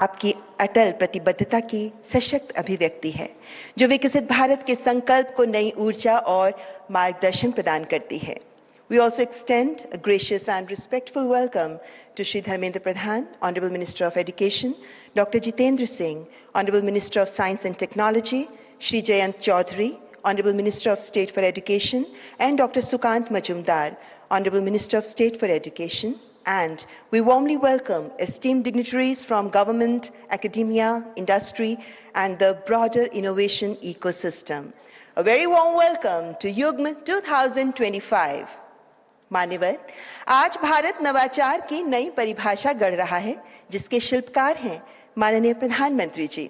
आपकी अटल प्रतिबद्धता की सशक्त अभिव्यक्ति है, जो विकसित भारत के संकल्प को नई ऊर्जा और मार्गदर्शन प्रदान करती है। We also extend a gracious and respectful welcome to Shri Dharmendra Pradhan, Honorable Minister of Education, Dr. Jitendra Singh, Honorable Minister of Science and Technology, Shri Jayant Chaudhary, Honorable Minister of State for Education, and Dr. Sukant Majumdar, Honorable Minister of State for Education. And we warmly welcome esteemed dignitaries from government, academia, industry, and the broader innovation ecosystem. A very warm welcome to युग्म 2025. मान्यवर, आज भारत नवाचार की नई परिभाषा गढ़ रहा है, जिसके शिल्पकार हैं माननीय प्रधानमंत्री जी।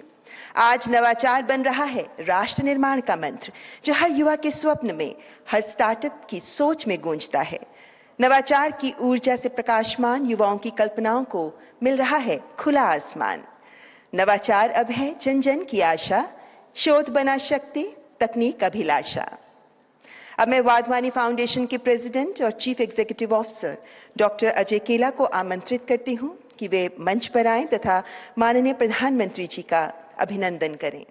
आज नवाचार बन रहा है राष्ट्र निर्माण का मंत्र, जो हर युवा के स्वप्न में, हर स्टार्टअप की सोच में गूंजता है। नवाचार की ऊर्जा से प्रकाशमान युवाओं की कल्पनाओं को मिल रहा है खुला आसमान। नवाचार अब है जन जन की आशा, शोध बना शक्ति, तकनीक अभिलाषा। अब मैं वाधवानी फाउंडेशन के प्रेसिडेंट और chief executive officer doctor Ajay केला को आमंत्रित करती हूं कि वे मंच पर आएं तथा माननीय प्रधानमंत्री जी का अभिनंदन करें।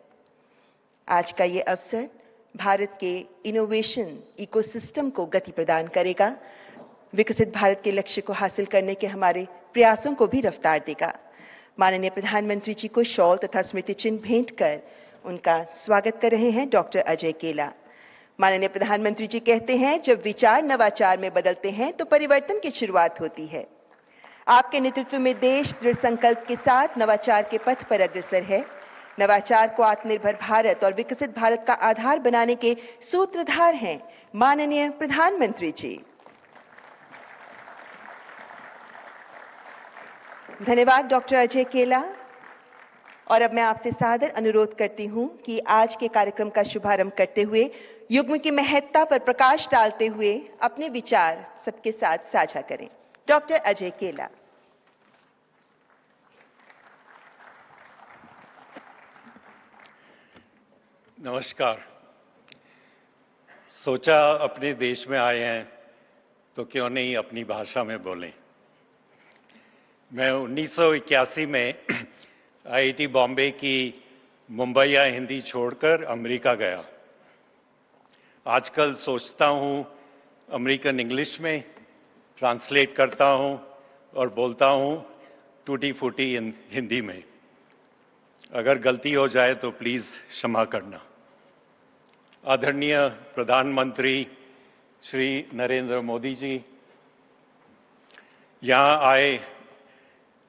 आज का ये अवसर भारत के इनोवेशन इकोसिस्टम को गति प्रदान करेगा, विकसित भारत के लक्ष्य को हासिल करने के हमारे प्रयासों को भी रफ्तार देगा। माननीय प्रधानमंत्री जी को शॉल तथा स्मृति चिन्ह भेंट कर उनका स्वागत कर रहे हैं डॉक्टर अजय केला। माननीय प्रधानमंत्री जी कहते हैं, जब विचार नवाचार में बदलते हैं तो परिवर्तन की शुरुआत होती है। आपके नेतृत्व में देश दृढ़ संकल्प के साथ नवाचार के पथ पर अग्रसर है। नवाचार को आत्मनिर्भर भारत और विकसित भारत का आधार बनाने के सूत्रधार हैं माननीय प्रधानमंत्री जी। धन्यवाद डॉक्टर अजय केला। और अब मैं आपसे सादर अनुरोध करती हूं कि आज के कार्यक्रम का शुभारंभ करते हुए युग्म की महत्ता पर प्रकाश डालते हुए अपने विचार सबके साथ साझा करें। डॉक्टर अजय केला। नमस्कार। सोचा अपने देश में आए हैं तो क्यों नहीं अपनी भाषा में बोलें। मैं 1981 में आईआईटी बॉम्बे की मुंबईया हिंदी छोड़कर अमेरिका गया। आजकल सोचता हूं अमेरिकन इंग्लिश में ट्रांसलेट करता हूं और बोलता हूं टूटी फूटी हिंदी में। अगर गलती हो जाए तो प्लीज क्षमा करना। आदरणीय प्रधानमंत्री श्री नरेंद्र मोदी जी, यहां आए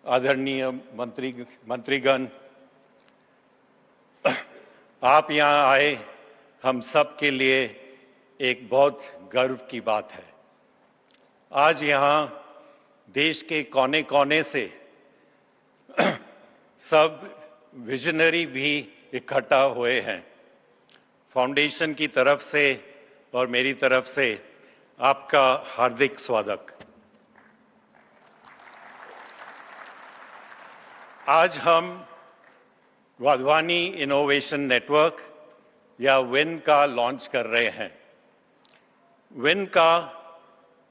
आदरणीय मंत्रीगण, आप यहां आए हम सब के लिए एक बहुत गर्व की बात है। आज यहां देश के कोने कोने से सब विजनरी भी इकट्ठा हुए हैं। फाउंडेशन की तरफ से और मेरी तरफ से आपका हार्दिक स्वागत। आज हम वाधवानी इनोवेशन नेटवर्क या विन का लॉन्च कर रहे हैं। विन का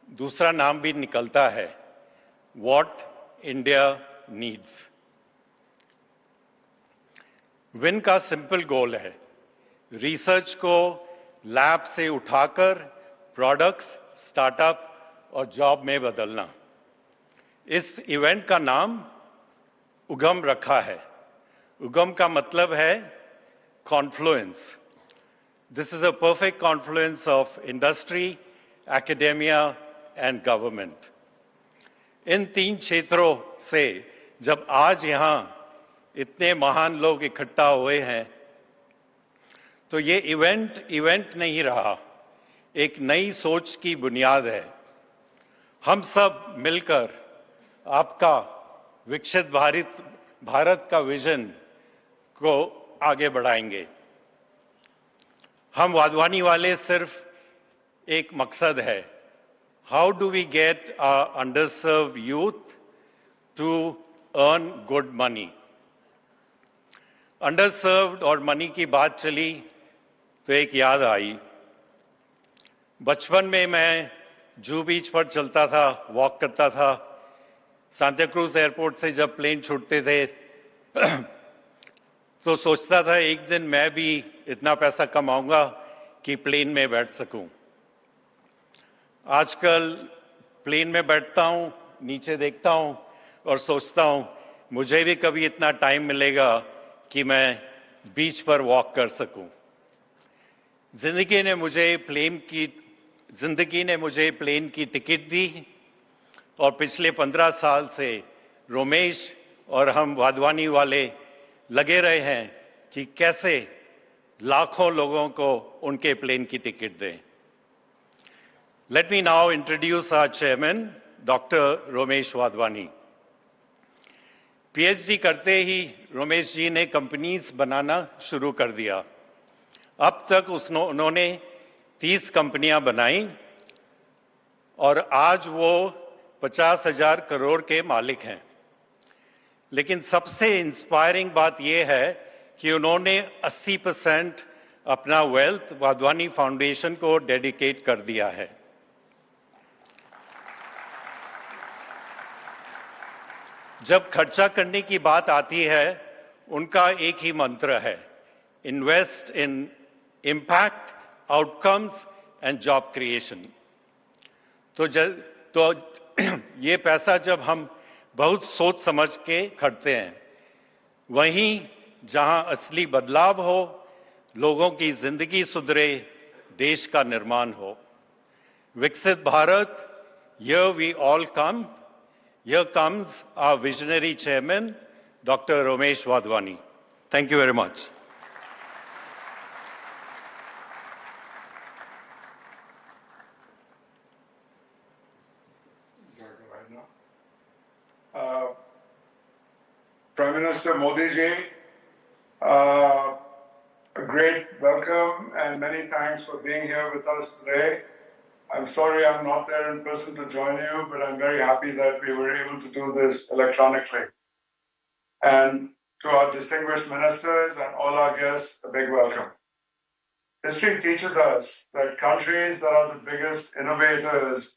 दूसरा नाम भी निकलता है, व्हाट इंडिया नीड्स। विन का सिंपल गोल है रिसर्च को लैब से उठाकर प्रोडक्ट्स, स्टार्टअप और जॉब में बदलना। इस इवेंट का नाम उगम रखा है। उगम का मतलब है confluence. This is a perfect confluence of industry, academia and government. इन तीन क्षेत्रों से जब आज यहां इतने महान लोग इकट्ठा हुए हैं तो ये इवेंट नहीं रहा, एक नई सोच की बुनियाद है। हम सब मिलकर आपका विकसित भारत का विजन को आगे बढ़ाएंगे। हम वाधवानी वाले सिर्फ एक मकसद है, how do we get underserved youth to earn good money. Underserved और मनी की बात चली तो एक याद आई। बचपन में मैं जू बीच पर चलता था, वॉक करता था। सांता क्रूज एयरपोर्ट से जब प्लेन छूटते थे तो सोचता था एक दिन मैं भी इतना पैसा कमाऊंगा कि प्लेन में बैठ सकूं। आजकल प्लेन में बैठता हूं, नीचे देखता हूं और सोचता हूं मुझे भी कभी इतना टाइम मिलेगा कि मैं बीच पर वॉक कर सकूं। जिंदगी ने मुझे प्लेन की टिकट दी और पिछले 15 साल से रोमेश और हम वाधवानी वाले लगे रहे हैं कि कैसे लाखों लोगों को उनके प्लेन की टिकट दें। Let me now introduce our chairman, Dr. Romesh Wadhwani. PhD करते ही रोमेश जी ने कंपनीज बनाना शुरू कर दिया। अब तक उन्होंने 30 कंपनियां बनाई और आज वो 50,000 करोड़ के मालिक हैं। लेकिन सबसे इंस्पायरिंग बात यह है कि उन्होंने 80% अपना वेल्थ वाधवानी फाउंडेशन को डेडिकेट कर दिया है। जब खर्चा करने की बात आती है, उनका एक ही मंत्र है, invest in impact, outcomes and job creation. तो ये पैसा जब हम बहुत सोच समझ के खर्चते हैं, वहीं जहां असली बदलाव हो, लोगों की जिंदगी सुधरे, देश का निर्माण हो। विकसित Bharat, here we all come. Here comes our visionary chairman, Dr. Romesh Wadhwani. Thank you very much. Prime Minister Modi ji, a great welcome and many thanks for being here with us today. I'm sorry I'm not there in person to join you, but I'm very happy that we were able to do this electronically. And to our distinguished ministers and all our guests, a big welcome. History teaches us that countries that are the biggest innovators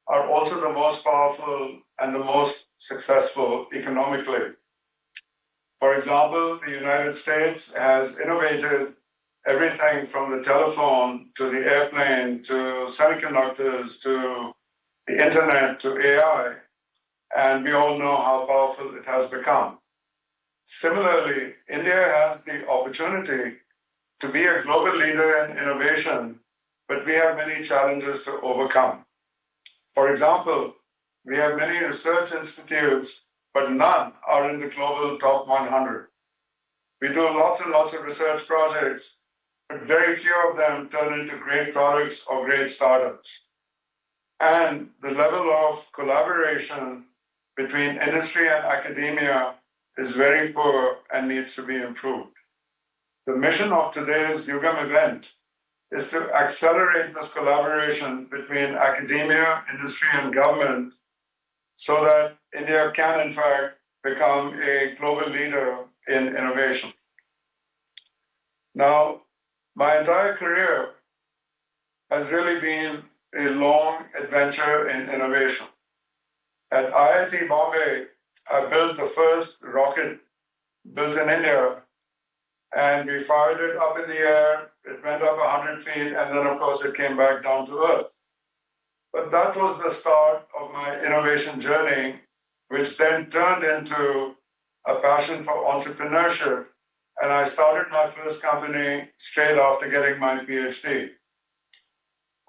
are also the most powerful and the most successful economically. For example, the United States has innovated everything from the telephone to the airplane to semiconductors to the internet to AI, and we all know how powerful it has become. Similarly, India has the opportunity to be a global leader in innovation, but we have many challenges to overcome. For example, we have many research institutes, but none are in the global top 100. We do lots and lots of research projects, but very few of them turn into great products or great startups. And the level of collaboration between industry and academia is very poor and needs to be improved. The mission of today's Yugam event is to accelerate this collaboration between academia, industry, and government so that India can, in fact, become a global leader in innovation. Now, my entire career has really been a long adventure in innovation. At IIT Bombay, I built the first rocket built in India, and we fired it up in the air, it went up 100 feet, and then of course it came back down to earth. But that was the start of my innovation journey, which then turned into a passion for entrepreneurship, and I started my first company straight after getting my PhD.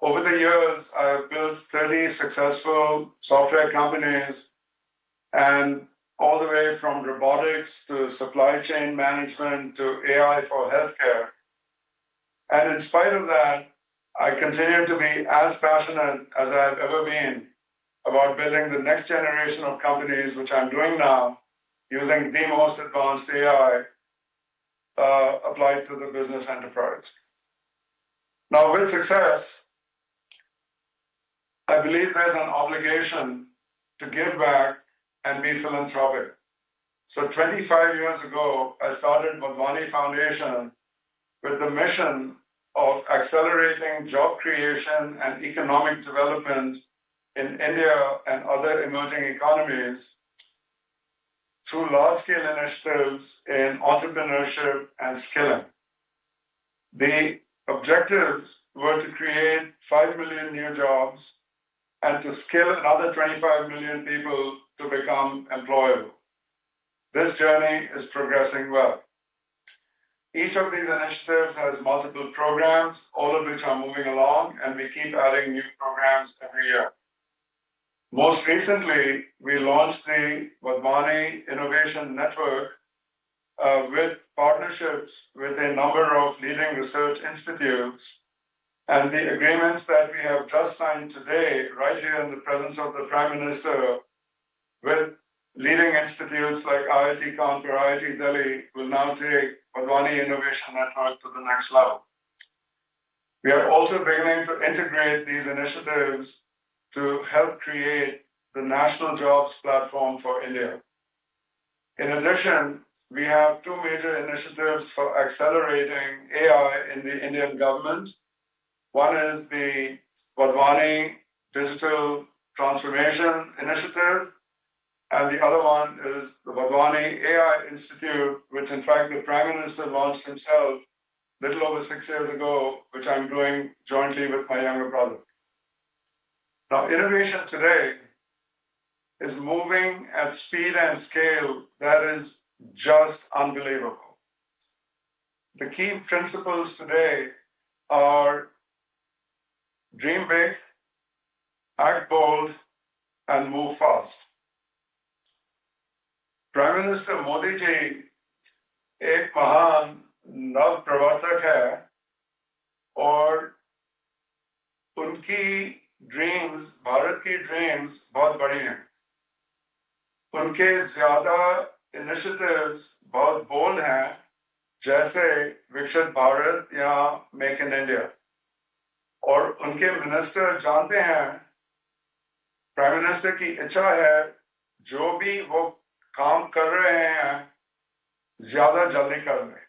Over the years, I have built 30 successful software companies, and all the way from robotics to supply chain management to AI for healthcare. And in spite of that, I continue to be as passionate as I've ever been about building the next generation of companies, which I'm doing now, using the most advanced AI applied to the business enterprise. Now, with success, I believe there's an obligation to give back and be philanthropic. So 25 years ago, I started Wadhwani Foundation with the mission of accelerating job creation and economic development in India and other emerging economies through large-scale initiatives in entrepreneurship and skilling. The objectives were to create 5 million new jobs and to skill another 25 million people to become employable. This journey is progressing well. Each of these initiatives has multiple programs, all of which are moving along, and we keep adding new programs every year. Most recently, we launched the Wadhwani Innovation Network with partnerships with a number of leading research institutes, and the agreements that we have just signed today, right here in the presence of the Prime Minister, with leading institutes like IIT Kanpur, IIT Delhi, will now take Wadhwani Innovation Network to the next level. We are also beginning to integrate these initiatives to help create the National Jobs Platform for India. In addition, we have two major initiatives for accelerating AI in the Indian government. One is the Wadhwani Digital Transformation Initiative, and the other one is the Wadhwani AI Institute, which in fact the Prime Minister launched himself a little over 6 years ago, which I'm doing jointly with my younger brother. Now, innovation today is moving at speed and scale that is just unbelievable. The key principles today are dream big, act bold, and move fast. Prime Minister Modi ji एक महान नव प्रवर्तक है और उनकी dreams, Bharat की dreams बहुत बड़ी हैं. उनके ज्यादा इनिशिएटिव्स बहुत बोल्ड हैं, जैसे विकसित भारत या मेक इन इंडिया. और उनके मिनिस्टर जानते हैं, प्राइम मिनिस्टर की इच्छा है जो भी वो काम कर रहे हैं ज्यादा जल्दी कर लें.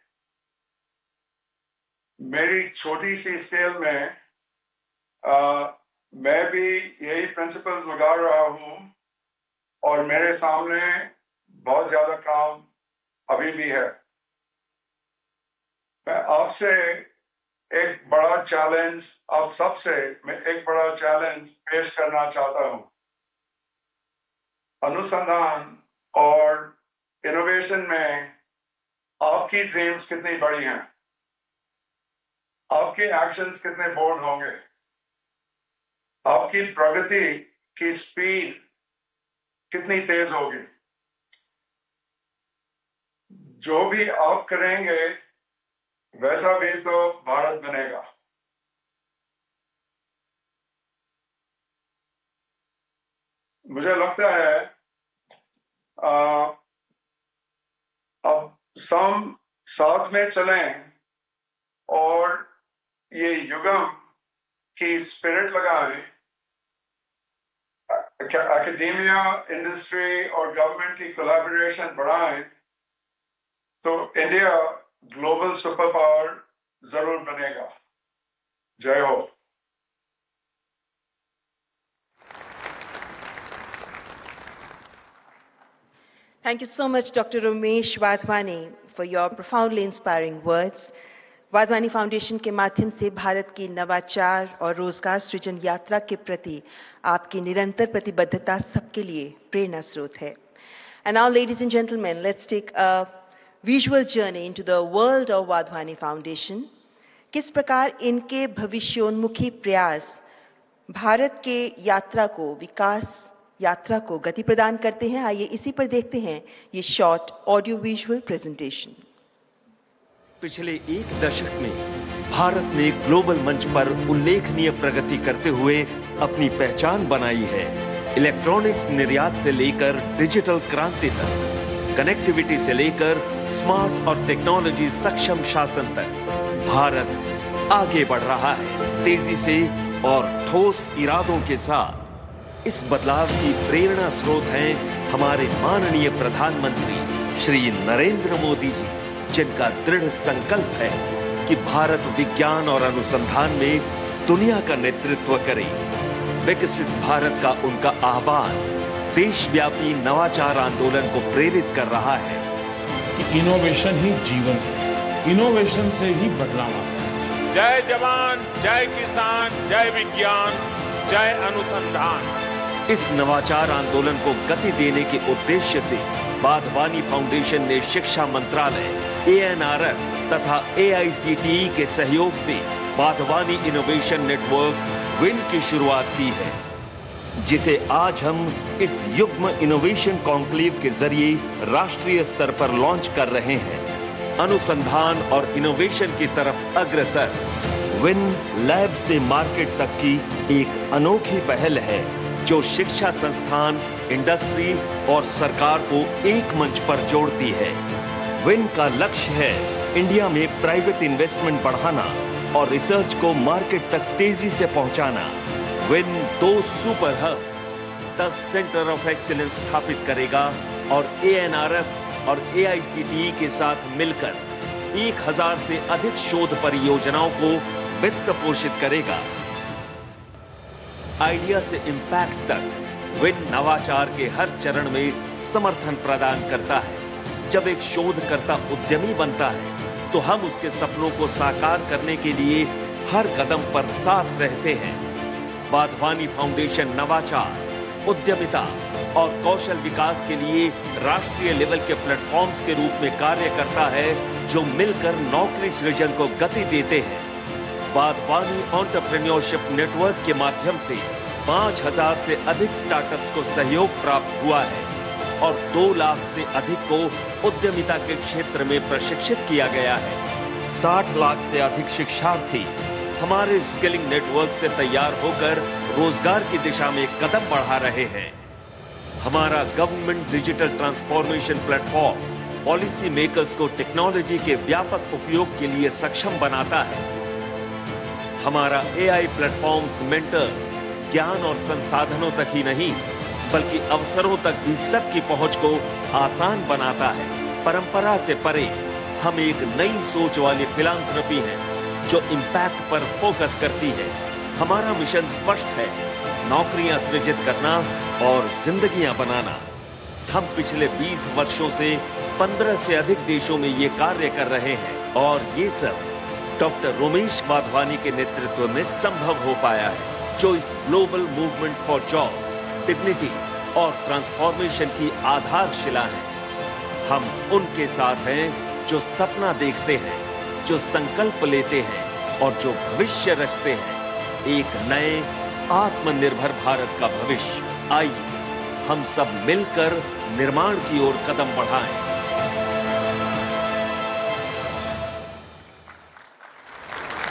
मेरी छोटी सी स्केल में मैं भी यही प्रिंसिपल्स लगा रहा हूं और मेरे सामने बहुत ज्यादा काम अभी भी है. मैं आपसे एक बड़ा चैलेंज, आप सबसे मैं एक बड़ा चैलेंज पेश करना चाहता हूं. अनुसंधान और इनोवेशन में आपकी ड्रीम्स कितनी बड़ी हैं? आपके एक्शंस कितने बोल्ड होंगे? आपकी प्रगति की स्पीड कितनी तेज होगी? जो भी आप करेंगे वैसा भी तो भारत बनेगा. मुझे लगता है अब सब साथ में चलें और ये युगम की स्पिरिट लगाएं. एकेडेमिया, इंडस्ट्री और गवर्नमेंट की कोलैबोरेशन बढ़ाएं तो इंडिया ग्लोबल सुपर पावर जरूर बनेगा. जय हो. Thank you so much, Dr. Ramesh Wadhwani, for your profoundly inspiring words. Wadhwani foundation के माध्यम से भारत की नवाचार और रोजगार सृजन यात्रा के प्रति आपकी निरंतर प्रतिबद्धता सबके लिए प्रेरणा स्रोत है. And now, ladies and gentlemen, let's take a visual journey into the world of Wadhwani Foundation. किस प्रकार इनके भविष्योन्मुखी प्रयास भारत के यात्रा को, विकास यात्रा को गति प्रदान करते हैं. आइए इसी पर देखते हैं ये शॉर्ट ऑडियो विजुअल प्रेजेंटेशन. पिछले एक दशक में भारत ने ग्लोबल मंच पर उल्लेखनीय प्रगति करते हुए अपनी पहचान बनाई है. इलेक्ट्रॉनिक्स निर्यात से लेकर डिजिटल क्रांति तक, कनेक्टिविटी से लेकर स्मार्ट और टेक्नोलॉजी सक्षम शासन तक भारत आगे बढ़ रहा है तेजी से और ठोस इरादों के साथ. इस बदलाव की प्रेरणा स्रोत हैं हमारे माननीय प्रधानमंत्री श्री नरेंद्र मोदी जी, जिनका दृढ़ संकल्प है कि भारत विज्ञान और अनुसंधान में दुनिया का नेतृत्व करे. विकसित भारत का उनका आह्वान देशव्यापी नवाचार आंदोलन को प्रेरित कर रहा है कि इनोवेशन ही जीवन है, इनोवेशन से ही बदलाव आता है। जय जवान, जय किसान, जय विज्ञान, जय अनुसंधान। इस नवाचार आंदोलन को गति देने के उद्देश्य से वाधवानी फाउंडेशन ने शिक्षा मंत्रालय, ANRF तथा AICTE के सहयोग से वाधवानी इनोवेशन नेटवर्क विन की शुरुआत की है, जिसे आज हम इस युग्म इनोवेशन कॉन्क्लेव के जरिए राष्ट्रीय स्तर पर लॉन्च कर रहे हैं। अनुसंधान और इनोवेशन की तरफ अग्रसर विन लैब से मार्केट तक की एक अनोखी पहल है, जो शिक्षा संस्थान, इंडस्ट्री और सरकार को एक मंच पर जोड़ती है। विन का लक्ष्य है इंडिया में प्राइवेट इन्वेस्टमेंट बढ़ाना और रिसर्च को मार्केट तक तेजी से पहुंचाना। Win 2 super hubs, 10 centre of excellence स्थापित करेगा और ANRF और AICTE के साथ मिलकर 1000 से अधिक शोध परियोजनाओं को वित्त पोषित करेगा। आइडिया से इम्पैक्ट तक विन नवाचार के हर चरण में समर्थन प्रदान करता है। जब एक शोधकर्ता उद्यमी बनता है, तो हम उसके सपनों को साकार करने के लिए हर कदम पर साथ रहते हैं। वाधवानी फाउंडेशन नवाचार, उद्यमिता और कौशल विकास के लिए राष्ट्रीय लेवल के प्लेटफॉर्म्स के रूप में कार्य करता है, जो मिलकर नौकरी सृजन को गति देते हैं। वाधवानी एंटरप्रेन्योरशिप नेटवर्क के माध्यम से 5000 से अधिक स्टार्टअप्स को सहयोग प्राप्त हुआ है और 2 लाख से अधिक को उद्यमिता के क्षेत्र में प्रशिक्षित किया गया है। 60 लाख से अधिक शिक्षार्थी हमारे स्किलिंग नेटवर्क से तैयार होकर रोजगार की दिशा में कदम बढ़ा रहे हैं। हमारा government digital transformation platform policy makers को टेक्नोलॉजी के व्यापक उपयोग के लिए सक्षम बनाता है। हमारा AI प्लेटफॉर्म्स मेंटर्स ज्ञान और संसाधनों तक ही नहीं, बल्कि अवसरों तक भी सबकी पहुंच को आसान बनाता है। परंपरा से परे हम एक नई सोच वाली फिलांथ्रोपी है, जो इम्पैक्ट पर फोकस करती है। हमारा मिशन स्पष्ट है, नौकरियां सृजित करना और जिंदगियां बनाना। हम पिछले 20 वर्षों से 15 से अधिक देशों में ये कार्य कर रहे हैं और ये सब डॉक्टर रोमेश वाधवानी के नेतृत्व में संभव हो पाया है, जो इस global movement for jobs, dignity और ट्रांसफॉर्मेशन की आधारशिला है। हम उनके साथ हैं जो सपना देखते हैं, जो संकल्प लेते हैं और जो भविष्य रचते हैं, एक नए आत्मनिर्भर भारत का भविष्य। आइए हम सब मिलकर निर्माण की ओर कदम बढ़ाएं।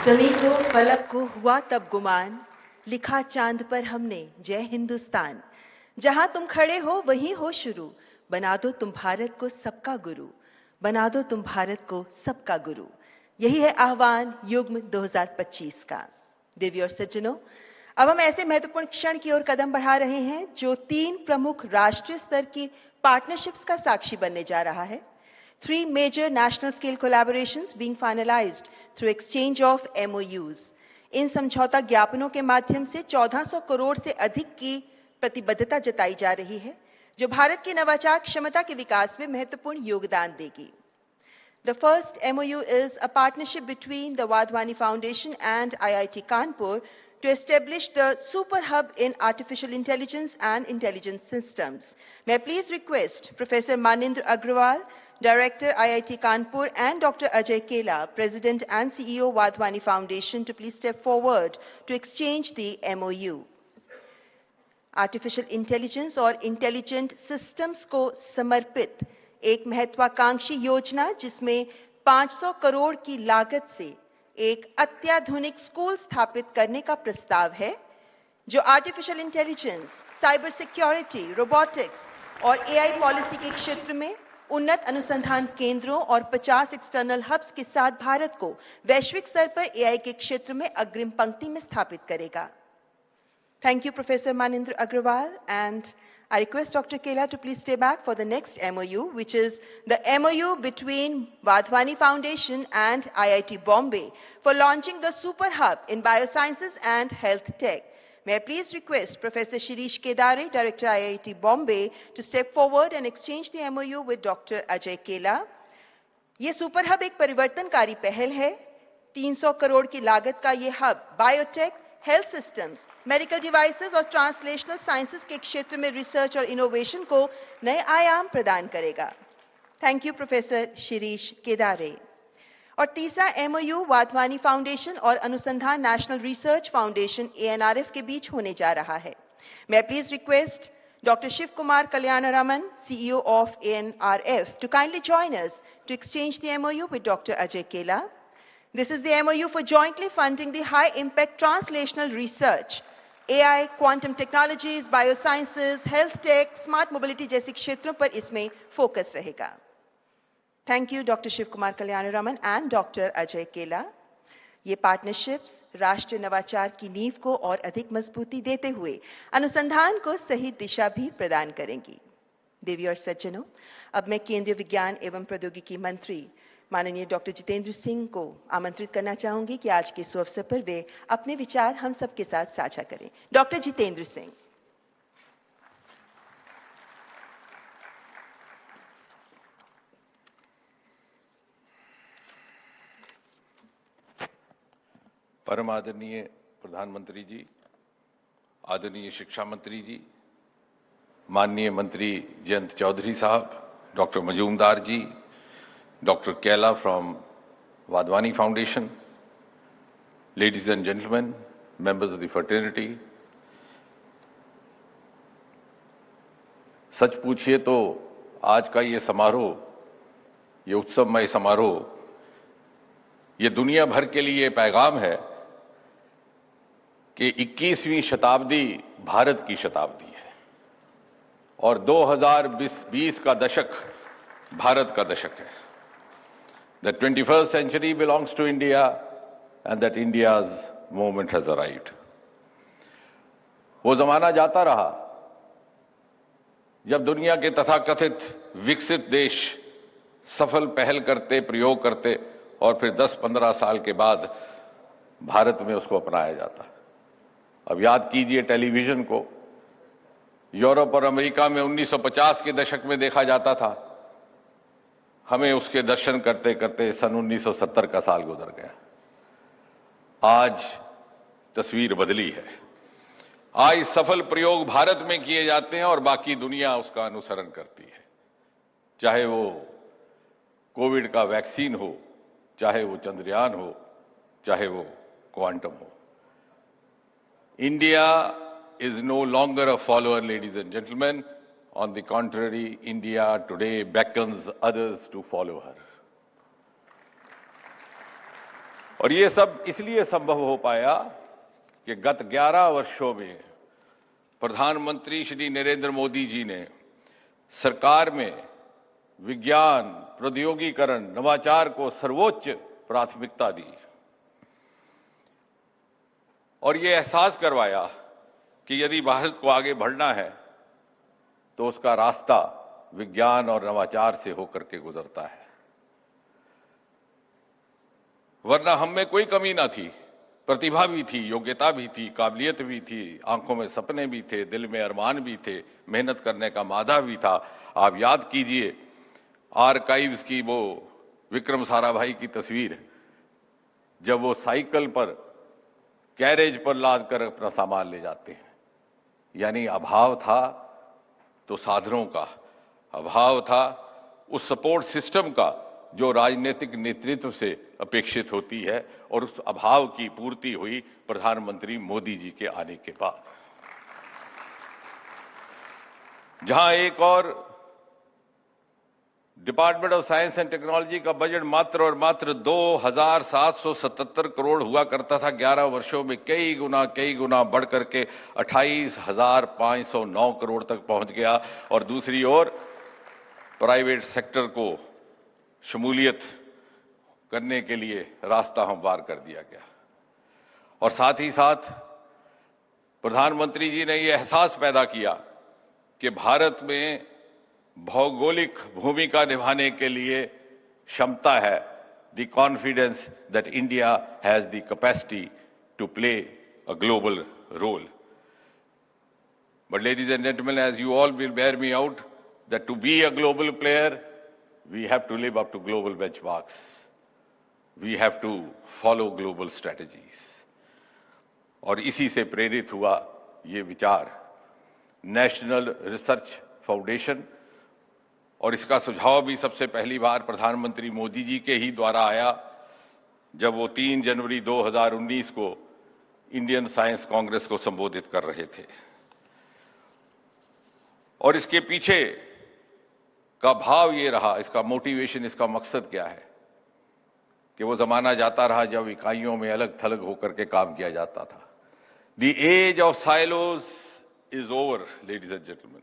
ज़मीं को फलक को हुआ तब गुमान, लिखा चांद पर हमने जय हिंदुस्तान। जहां तुम खड़े हो वहीं हो शुरू, बना दो तुम भारत को सबका गुरु, बना दो तुम भारत को सबका गुरु। यही है आह्वान युग्म 2025 का। देवी और सज्जनों, अब हम ऐसे महत्वपूर्ण क्षण की ओर कदम बढ़ा रहे हैं जो 3 प्रमुख राष्ट्रीय स्तर की पार्टनरशिप्स का साक्षी बनने जा रहा है। 3 major national scale collaborations being finalized through exchange of MOUs. इन समझौता ज्ञापनों के माध्यम से 1400 करोड़ से अधिक की प्रतिबद्धता जताई जा रही है, जो भारत की नवाचार क्षमता के विकास में महत्वपूर्ण योगदान देगी। The first MOU is a partnership between the Vadhwani Foundation and IIT Kanpur to establish the Super Hub in Artificial Intelligence and Intelligence Systems. May I please request Professor Manindra Agrawal, Director IIT Kanpur, and Dr. Ajay Kela, President and CEO Vadhwani Foundation, to please step forward to exchange the MOU. Artificial intelligence और intelligent systems को समर्पित एक महत्वाकांक्षी योजना, जिसमें 500 करोड़ की लागत से एक अत्याधुनिक स्कूल स्थापित करने का प्रस्ताव है, जो artificial intelligence, cyber security, robotics और AI पॉलिसी के क्षेत्र में उन्नत अनुसंधान केंद्रों और 50 एक्सटर्नल हब्स के साथ भारत को वैश्विक स्तर पर AI के क्षेत्र में अग्रिम पंक्ति में स्थापित करेगा। Thank you, Professor Manindra Agrawal, and I request Dr. Kela to please stay back for the next MOU, which is the MOU between Vadhwani Foundation and IIT Bombay for launching the Super Hub in Biosciences and Health Tech. May I please request Professor Shirish Kedare, Director IIT Bombay, to step forward and exchange the MOU with Dr. Ajay Kela. ये super hub एक परिवर्तनकारी पहल है। 300 करोड़ की लागत का ये hub biotech, health systems, medical devices और ट्रांसलेशनल साइंसेज के क्षेत्र में रिसर्च और इनोवेशन को नए आयाम प्रदान करेगा। थैंक यू प्रोफेसर शिरीष केदारे। और तीसरा एमओयू वाधवानी फाउंडेशन और अनुसंधान नेशनल रिसर्च फाउंडेशन ANRF के बीच होने जा रहा है। मैं please request Dr. Shiv Kumar Kalyanaraman, CEO of ANRF, to kindly join us to exchange the MOU with Dr. Ajay Kela. This is the MOU for jointly funding the high-impact translational research, AI, quantum technologies, biosciences, health tech, smart mobility जैसे क्षेत्रों पर इसमें focus रहेगा। Thank you, Dr. Shiv Kumar Kalyanaraman and Dr. Ajay Kela. ये partnerships राष्ट्रीय नवाचार की नींव को और अधिक मजबूती देते हुए अनुसंधान को सही दिशा भी प्रदान करेंगी। देवी और सज्जनों, अब मैं केंद्रीय विज्ञान एवं प्रौद्योगिकी मंत्री माननीय डॉक्टर जितेंद्र सिंह को आमंत्रित करना चाहूंगी कि आज के इस अवसर पर वे अपने विचार हम सबके साथ साझा करें। डॉक्टर जितेंद्र सिंह। परम आदरणीय प्रधानमंत्री जी, आदरणीय शिक्षा मंत्री जी, माननीय मंत्री जयंत चौधरी साहब, doctor Majumdar ji, Dr. Kela from Vadvani Foundation, ladies and gentlemen, members of the fraternity, सच पूछिए तो आज का ये समारोह, ये उत्सवमय समारोह, ये दुनिया भर के लिए पैगाम है कि 21वीं शताब्दी भारत की शताब्दी है और 2020 का दशक भारत का दशक है। The 21st century belongs to India and that India's moment has arrived. वो जमाना जाता रहा जब दुनिया के तथाकथित विकसित देश सफल पहल करते, प्रयोग करते और फिर 10-15 साल के बाद भारत में उसको अपनाया जाता। अब याद कीजिए टेलीविजन को यूरोप और अमेरिका में 1950 के दशक में देखा जाता था। हमें उसके दर्शन करते करते सन 1970 का साल गुजर गया। आज तस्वीर बदली है। आज सफल प्रयोग भारत में किए जाते हैं और बाकी दुनिया उसका अनुसरण करती है। चाहे वो कोविड का वैक्सीन हो, चाहे वो चंद्रयान हो, चाहे वो क्वांटम हो। India is no longer a follower, ladies and gentleman. On the contrary, India today beckons others to follow her. और ये सब इसलिए संभव हो पाया कि गत 11 वर्षों में प्रधानमंत्री श्री नरेंद्र मोदी जी ने सरकार में विज्ञान, प्रौद्योगिकीकरण, नवाचार को सर्वोच्च प्राथमिकता दी और ये एहसास करवाया कि यदि भारत को आगे बढ़ना है तो उसका रास्ता विज्ञान और नवाचार से होकर के गुजरता है, वरना हम में कोई कमी ना थी। प्रतिभा भी थी, योग्यता भी थी, काबिलियत भी थी, आंखों में सपने भी थे, दिल में अरमान भी थे, मेहनत करने का मादा भी था। आप याद कीजिए आर्काइव्स की वो विक्रम साराभाई की तस्वीर, जब वो साइकिल पर कैरेज पर लाद कर अपना सामान ले जाते हैं। यानी अभाव था तो साधनों का, अभाव था उस सपोर्ट सिस्टम का जो राजनीतिक नेतृत्व से अपेक्षित होती है, और उस अभाव की पूर्ति हुई प्रधानमंत्री मोदी जी के आने के बाद। जहां एक और department of science and technology का बजट मात्र और मात्र 2,777 करोड़ हुआ करता था 11 वर्षों में, कई गुना बढ़ करके 28,509 करोड़ तक पहुंच गया। और दूसरी ओर प्राइवेट सेक्टर को शमूलियत करने के लिए रास्ता हमवार कर दिया गया। और साथ ही साथ प्रधानमंत्री जी ने यह एहसास पैदा किया कि भारत में भौगोलिक भूमिका निभाने के लिए क्षमता है, the confidence that India has the capacity to play a global role. But ladies and gentlemen, as you all will bear me out, that to be a global player, we have to live up to global benchmarks. We have to follow global strategies. और इसी से प्रेरित हुआ ये विचार national Research foundation, और इसका सुझाव भी सबसे पहली बार प्रधानमंत्री मोदी जी के ही द्वारा आया जब वो 3 जनवरी 2019 को इंडियन साइंस कांग्रेस को संबोधित कर रहे थे। और इसके पीछे का भाव ये रहा, इसका मोटिवेशन, इसका मकसद क्या है कि वो जमाना जाता रहा जब इकाइयों में अलग थलग होकर के काम किया जाता था। The age of silos is over, ladies and gentlemen.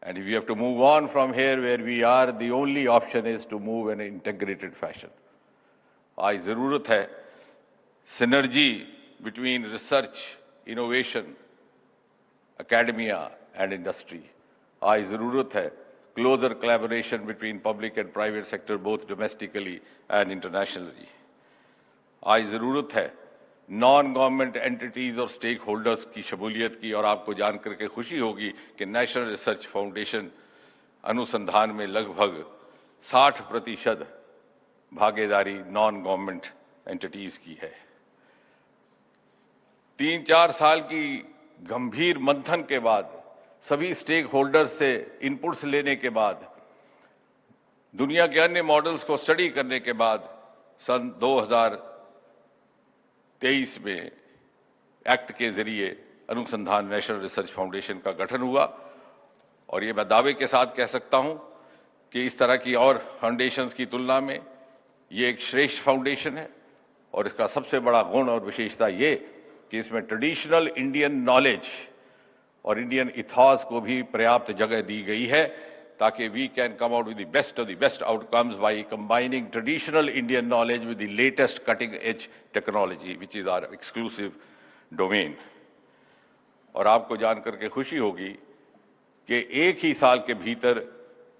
And if we have to move on from here where we are, the only option is to move in an integrated fashion. आज जरूरत है synergy between research, innovation, academia and industry. आज जरूरत है closer collaboration between public and private sector, both domestically and internationally. आज जरूरत है non government entities और स्टेक होल्डर्स की शमूलियत की, और आपको जानकर के खुशी होगी कि नेशनल रिसर्च फाउंडेशन अनुसंधान में लगभग 60% भागीदारी नॉन गवर्नमेंट एंटिटीज की है। 3-4 साल की गंभीर मंथन के बाद, सभी स्टेक होल्डर्स से इनपुट्स लेने के बाद, दुनिया के अन्य मॉडल्स को स्टडी करने के बाद सन 2023 में एक्ट के जरिए अनुसंधान नेशनल रिसर्च फाउंडेशन का गठन हुआ। और ये मैं दावे के साथ कह सकता हूं कि इस तरह की और फाउंडेशंस की तुलना में ये एक श्रेष्ठ फाउंडेशन है। और इसका सबसे बड़ा गुण और विशेषता ये कि इसमें ट्रेडिशनल इंडियन नॉलेज और इंडियन इथॉस को भी पर्याप्त जगह दी गई है, ताकि we can come out with the best of the best outcomes by combining traditional Indian knowledge with the latest cutting edge technology which is our exclusive domain. और आपको जानकर के खुशी होगी कि एक ही साल के भीतर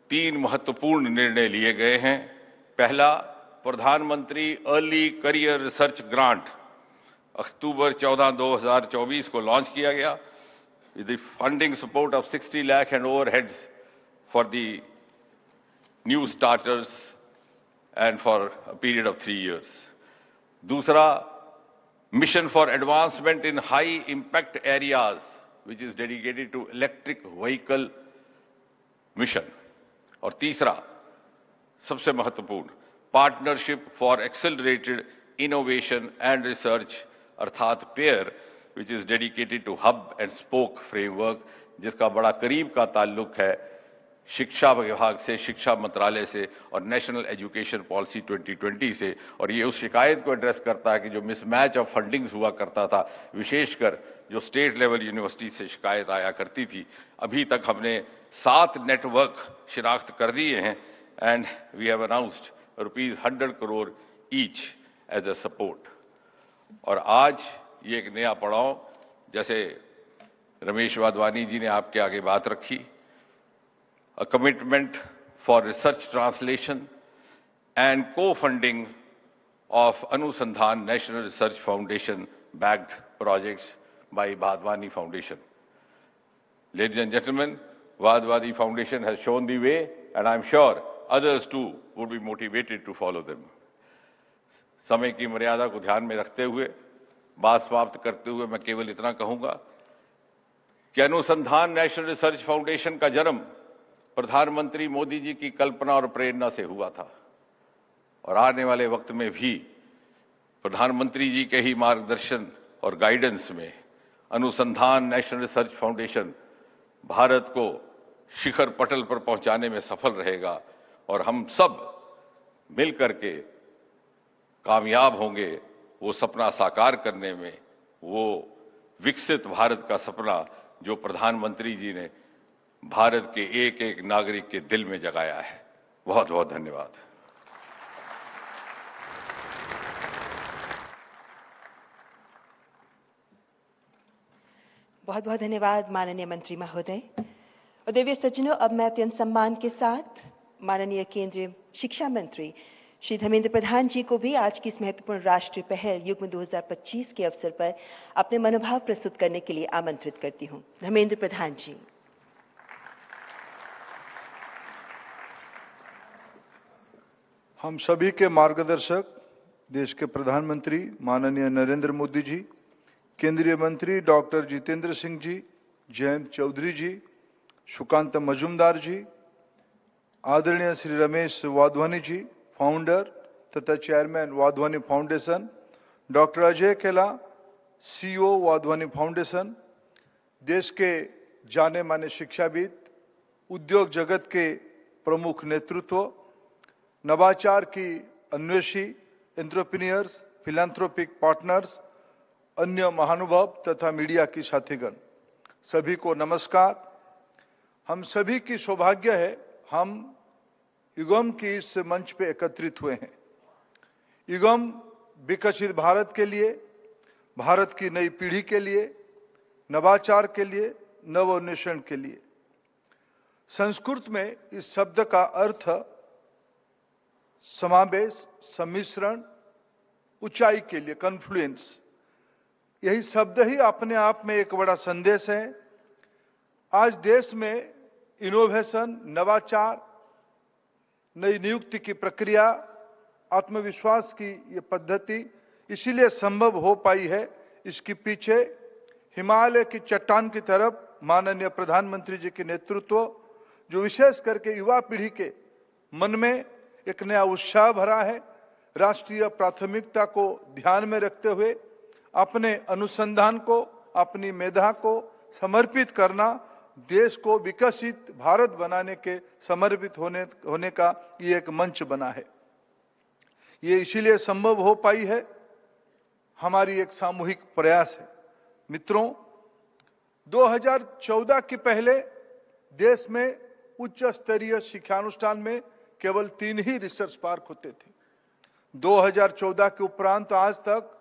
3 महत्वपूर्ण निर्णय लिए गए हैं। पहला, प्रधानमंत्री अर्ली करियर रिसर्च ग्रांट अक्टूबर 14, 2024 को लॉन्च किया गया with the funding support of 60 lakh and overheads for the new starters and for a period of 3 years. दूसरा, mission for advancement in high impact areas which is dedicated to electric vehicle mission. और तीसरा, सबसे महत्वपूर्ण, partnership for accelerated innovation and research अर्थात pair which is dedicated to hub and spoke framework, जिसका बड़ा करीब का ताल्लुक है शिक्षा विभाग से, शिक्षा मंत्रालय से और नेशनल एजुकेशन पॉलिसी 2020 से। और ये उस शिकायत को एड्रेस करता है कि जो मिसमैच ऑफ फंडिंग्स हुआ करता था, विशेषकर जो स्टेट लेवल यूनिवर्सिटी से शिकायत आया करती थी। अभी तक हमने 7 नेटवर्क शिनाख्त कर दिए हैं and we have announced ₹100 crore each as a support. और आज ये एक नया पड़ाव, जैसे रमेश वाधवानी जी ने आपके आगे बात रखी, a commitment for research translation and co funding of Anusandhan National Research Foundation backed projects by Wadhwani Foundation. Ladies and gentleman, Wadhwani Foundation has shown the way and I am sure others too would be motivated to follow them. समय की मर्यादा को ध्यान में रखते हुए, बात समाप्त करते हुए मैं केवल इतना कहूंगा कि अनुसंधान नेशनल रिसर्च फाउंडेशन का जन्म प्रधानमंत्री मोदी जी की कल्पना और प्रेरणा से हुआ था। और आने वाले वक्त में भी प्रधानमंत्री जी के ही मार्गदर्शन और गाइडेंस में अनुसंधान नेशनल रिसर्च फाउंडेशन भारत को शिखर पटल पर पहुंचाने में सफल रहेगा। और हम सब मिलकर के कामयाब होंगे वो सपना साकार करने में, वो विकसित भारत का सपना जो प्रधानमंत्री जी ने भारत के एक एक नागरिक के दिल में जगाया है। बहुत बहुत धन्यवाद। बहुत बहुत धन्यवाद माननीय मंत्री महोदय। और देवी सज्जनों, अब मैं अत्यंत सम्मान के साथ माननीय केंद्रीय शिक्षा मंत्री श्री धर्मेंद्र प्रधान जी को भी आज की इस महत्वपूर्ण राष्ट्रीय पहल युग्म 2025 के अवसर पर अपने मनोभाव प्रस्तुत करने के लिए आमंत्रित करती हूं। धर्मेंद्र प्रधान जी। हम सभी के मार्गदर्शक देश के प्रधानमंत्री माननीय नरेंद्र मोदी जी, केंद्रीय मंत्री डॉक्टर जितेंद्र सिंह जी, जयंत चौधरी जी, सुकांत मजुमदार जी, आदरणीय श्री रमेश वाधवानी जी, फाउंडर तथा chairman Wadhwani foundation, doctor Ajay केला, सीईओ वाधवानी फाउंडेशन, देश के जाने माने शिक्षाविद, उद्योग जगत के प्रमुख नेतृत्व, नवाचार की अन्वेषी, एंटरप्रेन्योर्स, फिलैंथ्रोपिक पार्टनर्स, अन्य महानुभाव तथा मीडिया की साथीगण, सभी को नमस्कार। हम सभी की सौभाग्य है हम युगम के इस मंच पे एकत्रित हुए हैं। युगम विकसित भारत के लिए, भारत की नई पीढ़ी के लिए, नवाचार के लिए, नवोन्मेषण के लिए। संस्कृत में इस शब्द का अर्थ समावेश, सम्मिश्रण, ऊंचाई के लिए, कॉन्फ्लुएंस। यही शब्द ही अपने आप में एक बड़ा संदेश है। आज देश में इनोवेशन, नवाचार, नई नियुक्ति की प्रक्रिया, आत्मविश्वास की ये पद्धति इसीलिए संभव हो पाई है। इसके पीछे हिमालय की चट्टान की तरफ माननीय प्रधानमंत्री जी के नेतृत्व, जो विशेष करके युवा पीढ़ी के मन में एक नया उत्साह भरा है, राष्ट्रीय प्राथमिकता को ध्यान में रखते हुए अपने अनुसंधान को, अपनी मेधा को समर्पित करना, देश को विकसित भारत बनाने के समर्पित होने का ये एक मंच बना है। ये इसीलिए संभव हो पाई है, हमारी एक सामूहिक प्रयास है। मित्रों, 2014 के पहले देश में उच्च स्तरीय शिक्षानुष्ठान में केवल 3 ही रिसर्च पार्क होते थे। 2014 के उपरांत आज तक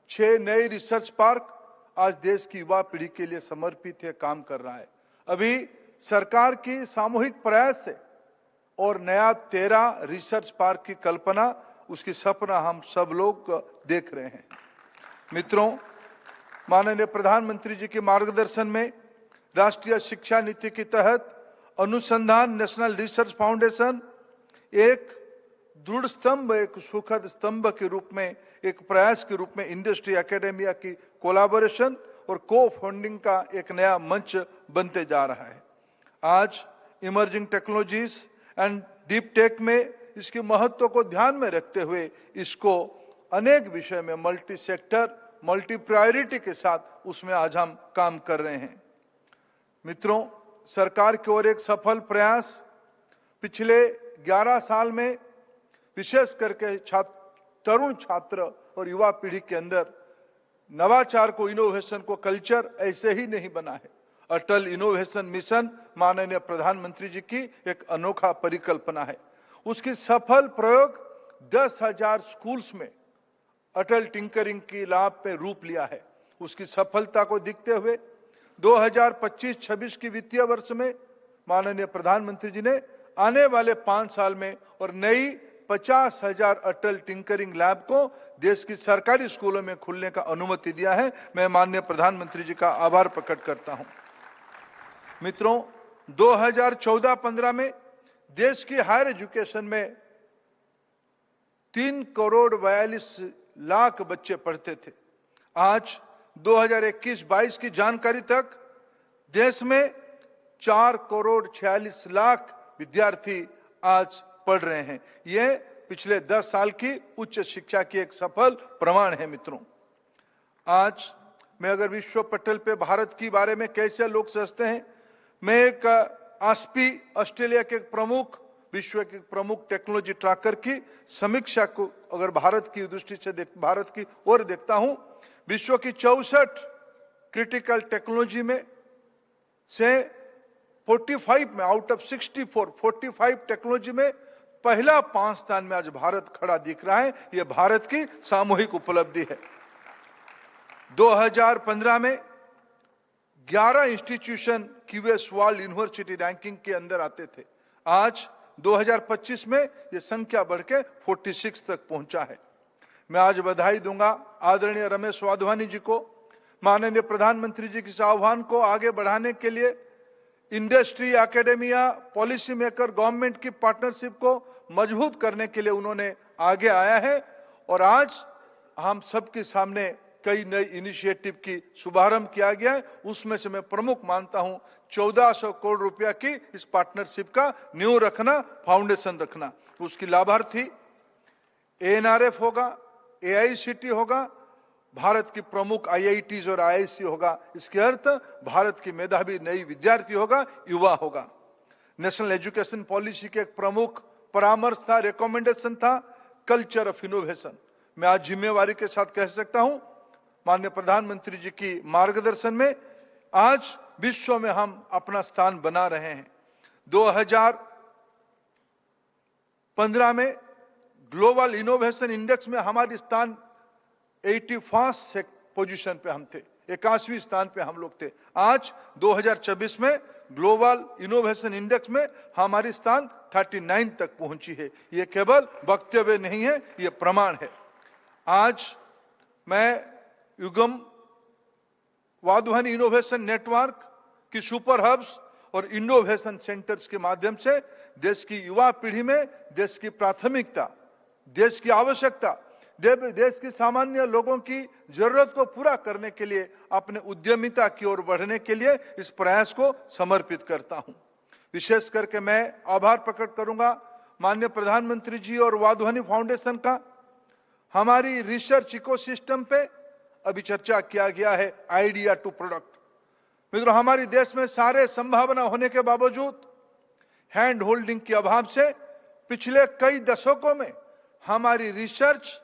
6 नए रिसर्च पार्क आज देश की युवा पीढ़ी के लिए समर्पित है, काम कर रहा है। अभी सरकार की सामूहिक प्रयास से और नया 13 रिसर्च पार्क की कल्पना, उसकी सपना हम सब लोग देख रहे हैं। मित्रों, माननीय प्रधानमंत्री जी के मार्गदर्शन में राष्ट्रीय शिक्षा नीति के तहत अनुसंधान नेशनल रिसर्च फाउंडेशन एक दृढ़ स्तंभ, एक सुखद स्तंभ के रूप में, एक प्रयास के रूप में इंडस्ट्री एकेडमिया की कोलैबोरेशन और को फंडिंग का एक नया मंच बनते जा रहा है। आज emerging technologies and deep tech में इसके महत्व को ध्यान में रखते हुए इसको अनेक विषय में मल्टी सेक्टर, मल्टी प्रायोरिटी के साथ उसमें आज हम काम कर रहे हैं। मित्रों, सरकार की ओर एक सफल प्रयास पिछले 11 साल में विशेष करके तरुण छात्र और युवा पीढ़ी के अंदर नवाचार को, इनोवेशन को कल्चर ऐसे ही नहीं बना है। अटल इनोवेशन मिशन माननीय प्रधानमंत्री जी की एक अनोखा परिकल्पना है। उसकी सफल प्रयोग 10,000 स्कूल्स में अटल टिंकरिंग की लाभ पे रूप लिया है। उसकी सफलता को देखते हुए 2025-26 की वित्तीय वर्ष में माननीय प्रधानमंत्री जी ने आने वाले 5 साल में और नई 50,000 अटल टिंकरिंग लैब को देश की सरकारी स्कूलों में खुलने का अनुमति दिया है। मैं माननीय प्रधानमंत्री जी का आभार प्रकट करता हूं। मित्रों, 2014-15 में देश की हायर एजुकेशन में 3 करोड़ 42 लाख बच्चे पढ़ते थे। आज 2021-22 की जानकारी तक देश में 4 करोड़ 46 लाख विद्यार्थी आज पढ़ रहे हैं। यह पिछले 10 साल की उच्च शिक्षा की एक सफल प्रमाण है। मित्रों, आज मैं अगर विश्व पटल पे भारत के बारे में कैसे लोग सोचते हैं, मैं एक आस्पी, ऑस्ट्रेलिया के प्रमुख, विश्व के प्रमुख टेक्नोलॉजी ट्रैकर की समीक्षा को अगर भारत की दृष्टि से भारत की ओर देखता हूं, विश्व की 64 क्रिटिकल टेक्नोलॉजी में से 45 में, आउट ऑफ 64, 45 टेक्नोलॉजी में पहला 5 स्थान में आज भारत खड़ा दिख रहा है। यह भारत की सामूहिक उपलब्धि है। 2015 में 11 institution QS world university ranking के अंदर आते थे। आज 2025 में ये संख्या बढ़ के 46 तक पहुंचा है। मैं आज बधाई दूंगा आदरणीय रमेश वाधवानी जी को, माननीय प्रधानमंत्री जी के इस आह्वान को आगे बढ़ाने के लिए industry, academia, policy maker, government की पार्टनरशिप को मजबूत करने के लिए उन्होंने आगे आया है। और आज हम सबके सामने कई नई इनिशिएटिव की शुभारंभ किया गया है। उसमें से मैं प्रमुख मानता हूं 1400 करोड़ रुपया की इस पार्टनरशिप का नींव रखना, फाउंडेशन रखना। उसकी लाभार्थी एएनआरएफ होगा, एआईसीटी होगा, भारत की प्रमुख आईआईटीज और आईआईसी होगा। इसके अर्थ भारत की मेधावी नई विद्यार्थी होगा, युवा होगा। नेशनल एजुकेशन पॉलिसी के एक प्रमुख परामर्श था, रिकमेंडेशन था, कल्चर ऑफ इनोवेशन। मैं आज जिम्मेवारी के साथ कह सकता हूं, माननीय प्रधानमंत्री जी की मार्गदर्शन में आज विश्व में हम अपना स्थान बना रहे हैं। 2015 में ग्लोबल इनोवेशन इंडेक्स में हमारी स्थान 81st पोजीशन पे हम थे, 81वें स्थान पे हम लोग थे। आज 2024 में ग्लोबल इनोवेशन इंडेक्स में हमारी स्थान 39 तक पहुंची है। ये केवल वक्तव्य नहीं है, ये प्रमाण है। आज मैं युगम वाधवानी इनोवेशन नेटवर्क की सुपर हब्स और इनोवेशन सेंटर्स के माध्यम से देश की युवा पीढ़ी में देश की प्राथमिकता, देश की आवश्यकता, देश की सामान्य लोगों की जरूरत को पूरा करने के लिए, अपने उद्यमिता की ओर बढ़ने के लिए इस प्रयास को समर्पित करता हूं। विशेष करके मैं आभार प्रकट करूंगा माननीय प्रधानमंत्री जी और वाधवानी फाउंडेशन का। हमारी रिसर्च इकोसिस्टम पे अभी चर्चा किया गया है, आइडिया टू प्रोडक्ट। मित्रों, हमारे देश में सारे संभावना होने के बावजूद हैंड होल्डिंग के अभाव से पिछले कई दशकों में हमारी रिसर्च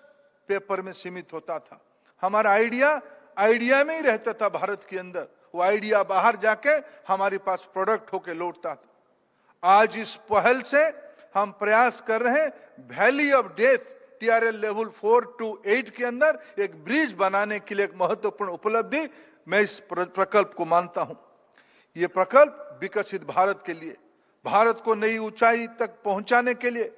पेपर में सीमित होता था। हमारा आइडिया में ही रहता था भारत के अंदर, वो आइडिया बाहर जाके हमारे पास प्रोडक्ट होके लौटता था। आज इस पहल से हम प्रयास कर रहे हैं valley of death TRL level 4 to 8 के अंदर एक ब्रिज बनाने के लिए एक महत्वपूर्ण उपलब्धि मैं इस प्रकल्प को मानता हूं। यह प्रकल्प विकसित भारत के लिए, भारत को नई ऊंचाई तक पहुंचाने के लिए,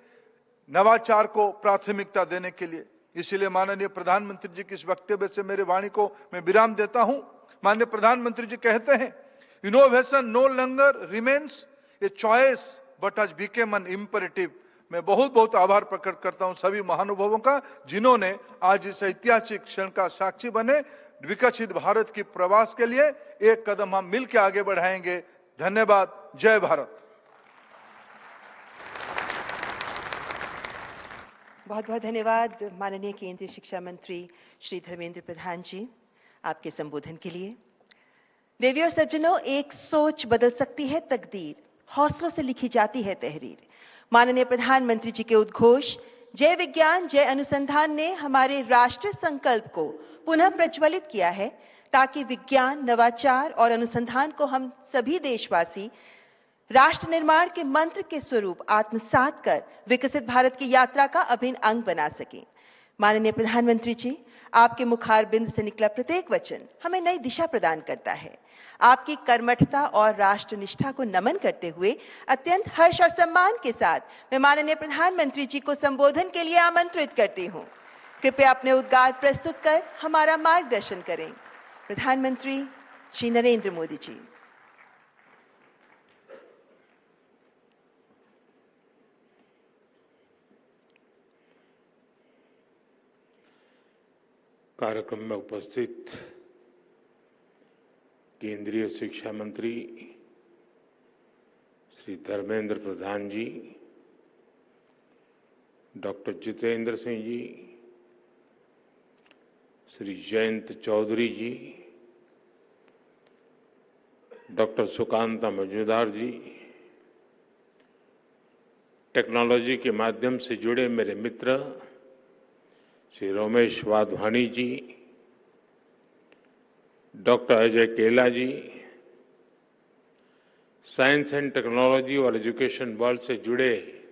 नवाचार को प्राथमिकता देने के लिए। इसलिए माननीय प्रधानमंत्री जी की इस वक्तव्य से मेरे वाणी को मैं विराम देता हूं। माननीय प्रधानमंत्री जी कहते हैं, innovation no longer remains a choice but has become an imperative. मैं बहुत बहुत आभार प्रकट करता हूं सभी महानुभावों का, जिन्होंने आज इस ऐतिहासिक क्षण का साक्षी बने। विकसित भारत की प्रवास के लिए एक कदम हम मिलकर आगे बढ़ाएंगे। धन्यवाद। जय भारत। बहुत बहुत धन्यवाद माननीय केंद्रीय शिक्षा मंत्री श्री धर्मेंद्र प्रधान जी, आपके संबोधन के लिए। देवी और सज्जनों, एक सोच बदल सकती है तकदीर, हौसलों से लिखी जाती है तहरीर। माननीय प्रधानमंत्री जी के उद्घोष जय विज्ञान जय अनुसंधान ने हमारे राष्ट्रीय संकल्प को पुनः प्रज्वलित किया है, ताकि विज्ञान, नवाचार और अनुसंधान को हम सभी देशवासी राष्ट्र निर्माण के मंत्र के स्वरूप आत्मसात कर विकसित भारत की यात्रा का अभिन्न अंग बना सकें। माननीय प्रधानमंत्री जी, आपके मुखारबिंद से निकला प्रत्येक वचन हमें नई दिशा प्रदान करता है। आपकी कर्मठता और राष्ट्रनिष्ठा को नमन करते हुए अत्यंत हर्ष और सम्मान के साथ मैं माननीय प्रधानमंत्री जी को संबोधन के लिए आमंत्रित करती हूं। कृपया अपने उद्गार प्रस्तुत कर हमारा मार्गदर्शन करें। प्रधानमंत्री श्री नरेंद्र मोदी जी। कार्यक्रम में उपस्थित केंद्रीय शिक्षा मंत्री श्री धर्मेंद्र प्रधान जी, डॉक्टर जितेंद्र सिंह जी, श्री जयंत चौधरी जी, डॉक्टर सुकांता मजूमदार जी, टेक्नोलॉजी के माध्यम से जुड़े मेरे मित्र श्री रमेश वाधवानी जी, डॉक्टर अजय केला जी, साइंस एंड टेक्नोलॉजी और एजुकेशन वर्ल्ड से जुड़े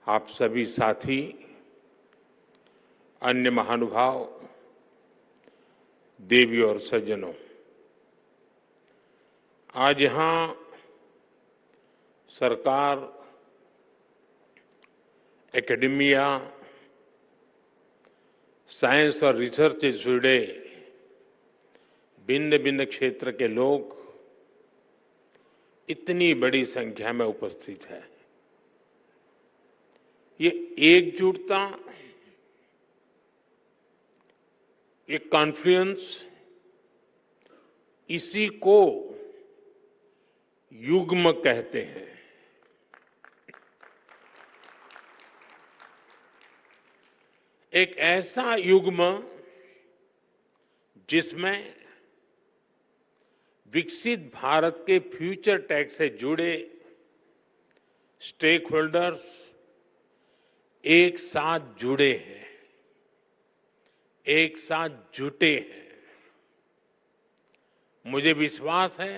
आप सभी साथी, अन्य महानुभाव, देवी और सज्जनों, आज यहां सरकार एकेडमिया, साइंस और रिसर्च से जुड़े भिन्न भिन्न क्षेत्र के लोग इतनी बड़ी संख्या में उपस्थित है। ये एकजुटता, ये कॉन्फ्लुएंस, इसी को युग्म कहते हैं। एक ऐसा युग्म जिसमें विकसित भारत के फ्यूचर टेक से जुड़े स्टेक होल्डर्स एक साथ जुड़े हैं, एक साथ जुटे हैं। मुझे विश्वास है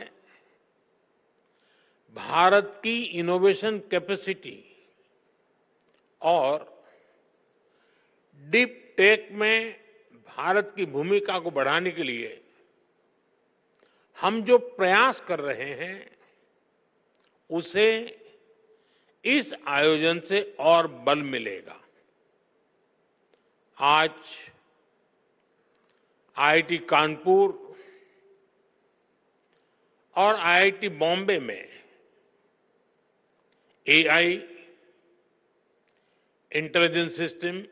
भारत की इनोवेशन कैपेसिटी और डीप टेक में भारत की भूमिका को बढ़ाने के लिए हम जो प्रयास कर रहे हैं उसे इस आयोजन से और बल मिलेगा। आज आईआईटी कानपुर और आईआईटी बॉम्बे में एआई, इंटेलिजेंस सिस्टम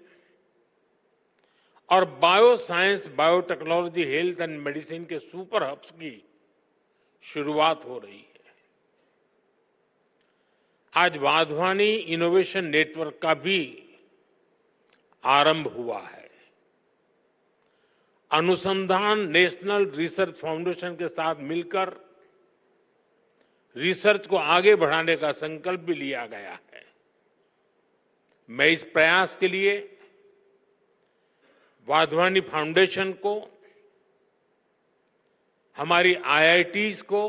और bio science, biotechnology, health and medicine के सुपर हब्स की शुरुआत हो रही है। आज वाधवानी इनोवेशन नेटवर्क का भी आरंभ हुआ है। अनुसंधान नेशनल रिसर्च फाउंडेशन के साथ मिलकर रिसर्च को आगे बढ़ाने का संकल्प भी लिया गया है। मैं इस प्रयास के लिए वाधवानी फाउंडेशन को, हमारी आईआईटीज को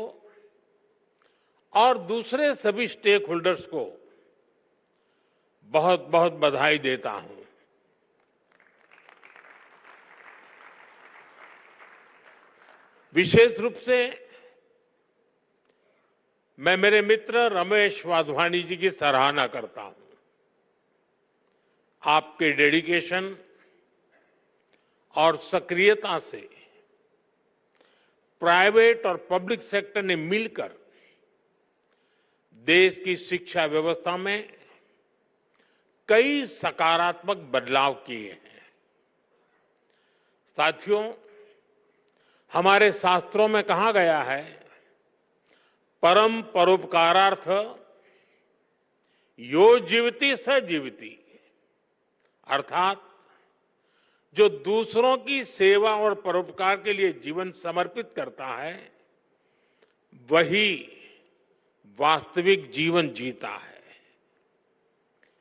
और दूसरे सभी स्टेक होल्डर्स को बहुत बहुत बधाई देता हूं। विशेष रूप से मैं मेरे मित्र रमेश वाधवानी जी की सराहना करता हूं। आपके डेडिकेशन और सक्रियता से प्राइवेट और पब्लिक सेक्टर ने मिलकर देश की शिक्षा व्यवस्था में कई सकारात्मक बदलाव किए हैं। साथियों, हमारे शास्त्रों में कहा गया है, परम परोपकारार्थ यो जीवति स जीवति, अर्थात जो दूसरों की सेवा और परोपकार के लिए जीवन समर्पित करता है वही वास्तविक जीवन जीता है।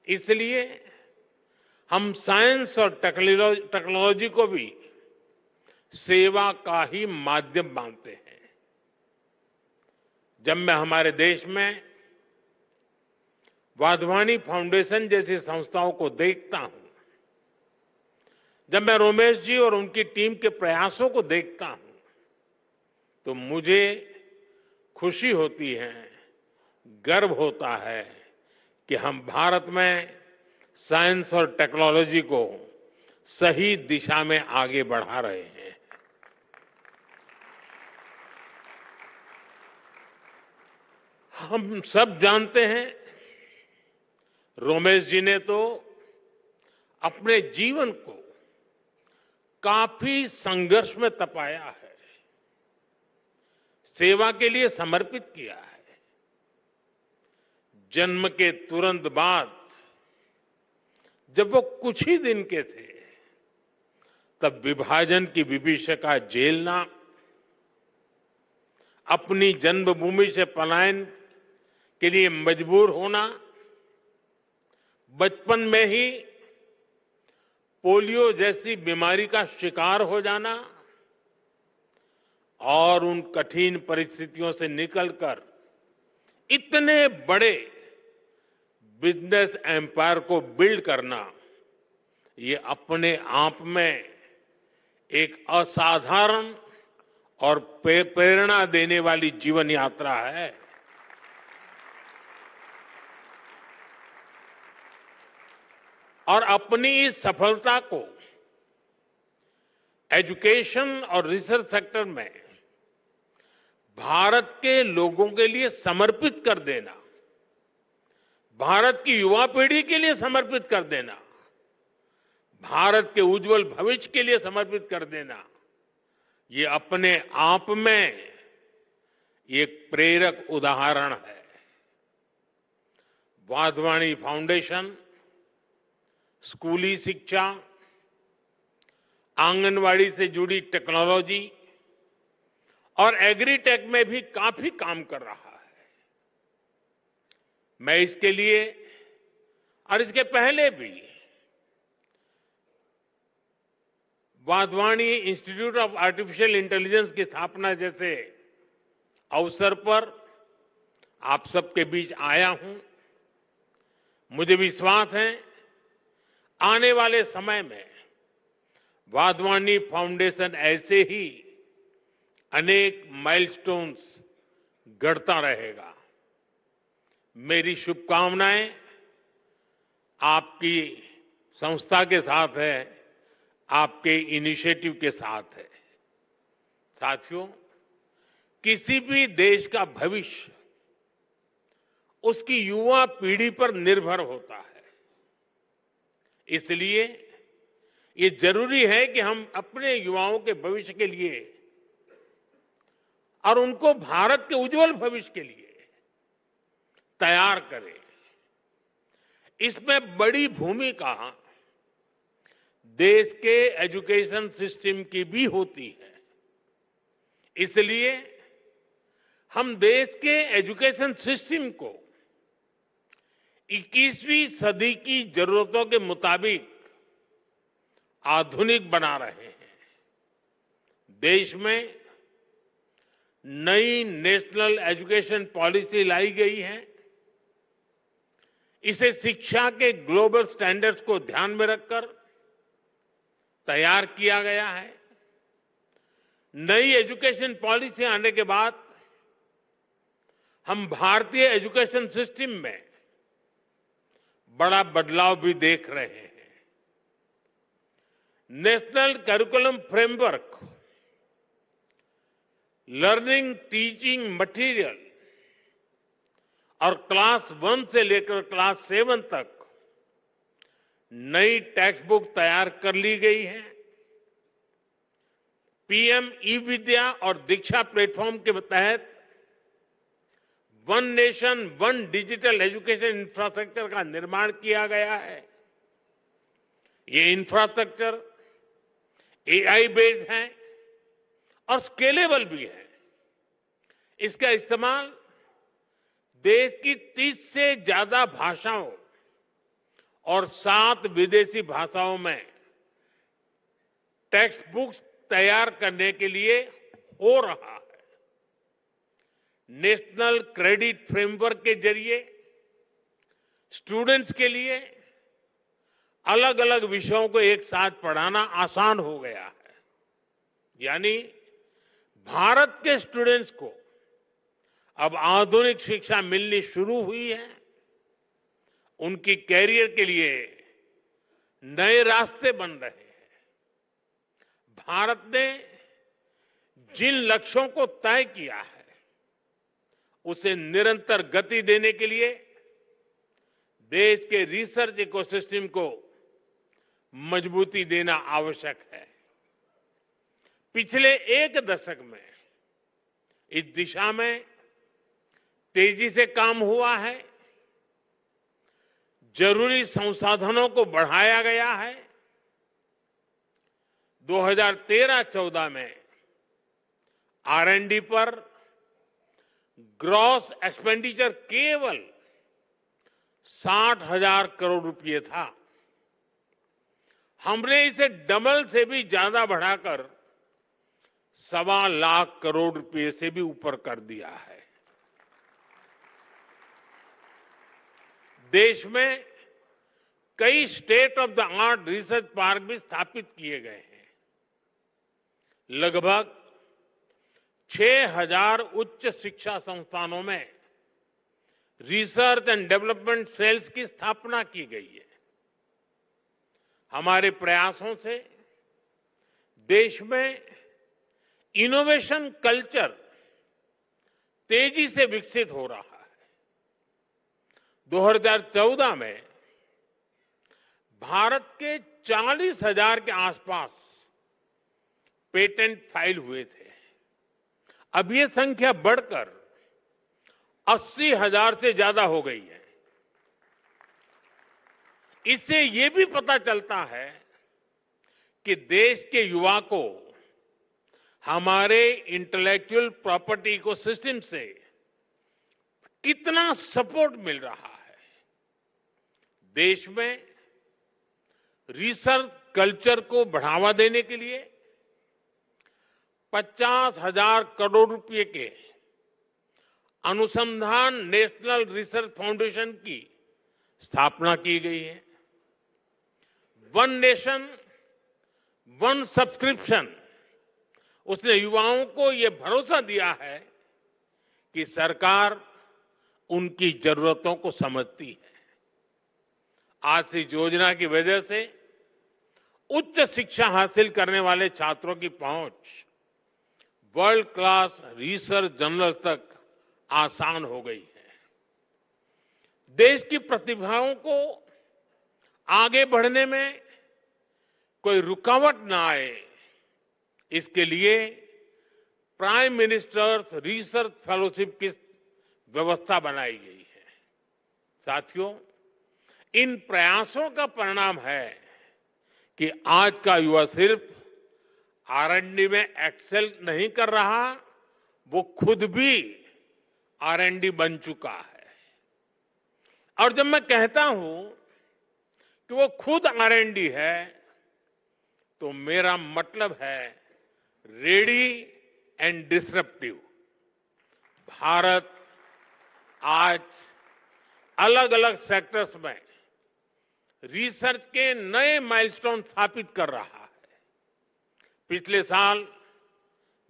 इसलिए हम साइंस और टेक्नोलॉजी को भी सेवा का ही माध्यम मानते हैं। जब मैं हमारे देश में वाधवानी फाउंडेशन जैसी संस्थाओं को देखता हूं, जब मैं रोमेश जी और उनकी टीम के प्रयासों को देखता हूं, तो मुझे खुशी होती है, गर्व होता है कि हम भारत में साइंस और टेक्नोलॉजी को सही दिशा में आगे बढ़ा रहे हैं। हम सब जानते हैं, रोमेश जी ने तो अपने जीवन को काफी संघर्ष में तपाया है, सेवा के लिए समर्पित किया है। जन्म के तुरंत बाद जब वो कुछ ही दिन के थे, तब विभाजन की विभीषिका झेलना, अपनी जन्मभूमि से पलायन के लिए मजबूर होना, बचपन में ही पोलियो जैसी बीमारी का शिकार हो जाना और उन कठिन परिस्थितियों से निकलकर इतने बड़े बिजनेस एम्पायर को बिल्ड करना, ये अपने आप में एक असाधारण और प्रेरणा देने वाली जीवन यात्रा है। और अपनी इस सफलता को एजुकेशन और रिसर्च सेक्टर में भारत के लोगों के लिए समर्पित कर देना, भारत की युवा पीढ़ी के लिए समर्पित कर देना, भारत के उज्जवल भविष्य के लिए समर्पित कर देना, ये अपने आप में एक प्रेरक उदाहरण है। वाधवानी फाउंडेशन स्कूली शिक्षा, आंगनवाड़ी से जुड़ी टेक्नोलॉजी और एग्रीटेक में भी काफी काम कर रहा है। मैं इसके लिए और इसके पहले भी Wadhwani institute of artificial intelligence की स्थापना जैसे अवसर पर आप सबके बीच आया हूं। मुझे विश्वास है आने वाले समय में वाधवानी फाउंडेशन ऐसे ही अनेक माइलस्टोन्स गढ़ता रहेगा। मेरी शुभकामनाएं आपकी संस्था के साथ है, आपके इनिशिएटिव के साथ है। साथियों, किसी भी देश का भविष्य उसकी युवा पीढ़ी पर निर्भर होता है। इसलिए ये जरूरी है कि हम अपने युवाओं के भविष्य के लिए और उनको भारत के उज्जवल भविष्य के लिए तैयार करें। इसमें बड़ी भूमिका देश के एजुकेशन सिस्टम की भी होती है। इसलिए हम देश के एजुकेशन सिस्टम को 21वीं सदी की जरूरतों के मुताबिक आधुनिक बना रहे हैं। देश में नई नेशनल एजुकेशन पॉलिसी लाई गई है। इसे शिक्षा के ग्लोबल स्टैंडर्ड्स को ध्यान में रखकर तैयार किया गया है। नई एजुकेशन पॉलिसी आने के बाद हम भारतीय एजुकेशन सिस्टम में बड़ा बदलाव भी देख रहे हैं। National curriculum framework, learning teaching material और क्लास 1 से लेकर क्लास 7 तक नई टेक्स्ट बुक तैयार कर ली गई है। पीएम ई विद्या और दीक्षा प्लेटफॉर्म के तहत one nation one digital education infrastructure का निर्माण किया गया है। ये इंफ्रास्ट्रक्चर एआई बेस्ड है और स्केलेबल भी है। इसका इस्तेमाल देश की 30 से ज्यादा भाषाओं और 7 विदेशी भाषाओं में टेक्स्ट बुक्स तैयार करने के लिए हो रहा है। नेशनल क्रेडिट फ्रेमवर्क के जरिए स्टूडेंट्स के लिए अलग अलग विषयों को एक साथ पढ़ाना आसान हो गया है। यानी भारत के स्टूडेंट्स को अब आधुनिक शिक्षा मिलनी शुरू हुई है। उनकी कैरियर के लिए नए रास्ते बन रहे हैं। भारत ने जिन लक्ष्यों को तय किया है उसे निरंतर गति देने के लिए देश के रिसर्च इकोसिस्टम को मजबूती देना आवश्यक है। पिछले 1 दशक में इस दिशा में तेजी से काम हुआ है। जरूरी संसाधनों को बढ़ाया गया है। 2013-14 में R&D पर ग्रॉस एक्सपेंडिचर केवल 60,000 करोड़ रुपए था। हमने इसे डबल से भी ज्यादा बढ़ाकर 1.25 लाख करोड़ रुपए से भी ऊपर कर दिया है। देश में कई state of the art research park भी स्थापित किए गए हैं। लगभग 6,000 उच्च शिक्षा संस्थानों में रिसर्च एंड डेवलपमेंट सेल्स की स्थापना की गई है। हमारे प्रयासों से देश में इनोवेशन कल्चर तेजी से विकसित हो रहा है। 2014 में भारत के 40,000 के आसपास पेटेंट फाइल हुए थे। अब ये संख्या बढ़कर 80,000 से ज्यादा हो गई है। इससे ये भी पता चलता है कि देश के युवा को हमारे इंटेलेक्चुअल प्रॉपर्टी इकोसिस्टम से कितना सपोर्ट मिल रहा है। देश में रिसर्च कल्चर को बढ़ावा देने के लिए 50,000 करोड़ रुपए के अनुसंधान नेशनल रिसर्च फाउंडेशन की स्थापना की गई है। वन नेशन वन सब्सक्रिप्शन, उसने युवाओं को ये भरोसा दिया है कि सरकार उनकी जरूरतों को समझती है। आज इस योजना की वजह से उच्च शिक्षा हासिल करने वाले छात्रों की पहुंच वर्ल्ड क्लास रिसर्च जर्नल तक आसान हो गई है। देश की प्रतिभाओं को आगे बढ़ने में कोई रुकावट ना आए, इसके लिए प्राइम मिनिस्टर्स रिसर्च फेलोशिप की व्यवस्था बनाई गई है। साथियों, इन प्रयासों का परिणाम है कि आज का युवा सिर्फ R&D में एक्सेल नहीं कर रहा, वो खुद भी R&D बन चुका है। और जब मैं कहता हूं कि वो खुद R&D है, तो मेरा मतलब है रेडी एंड डिसरप्टिव। भारत आज अलग अलग सेक्टर्स में रिसर्च के नए माइलस्टोन स्थापित कर रहा है। पिछले साल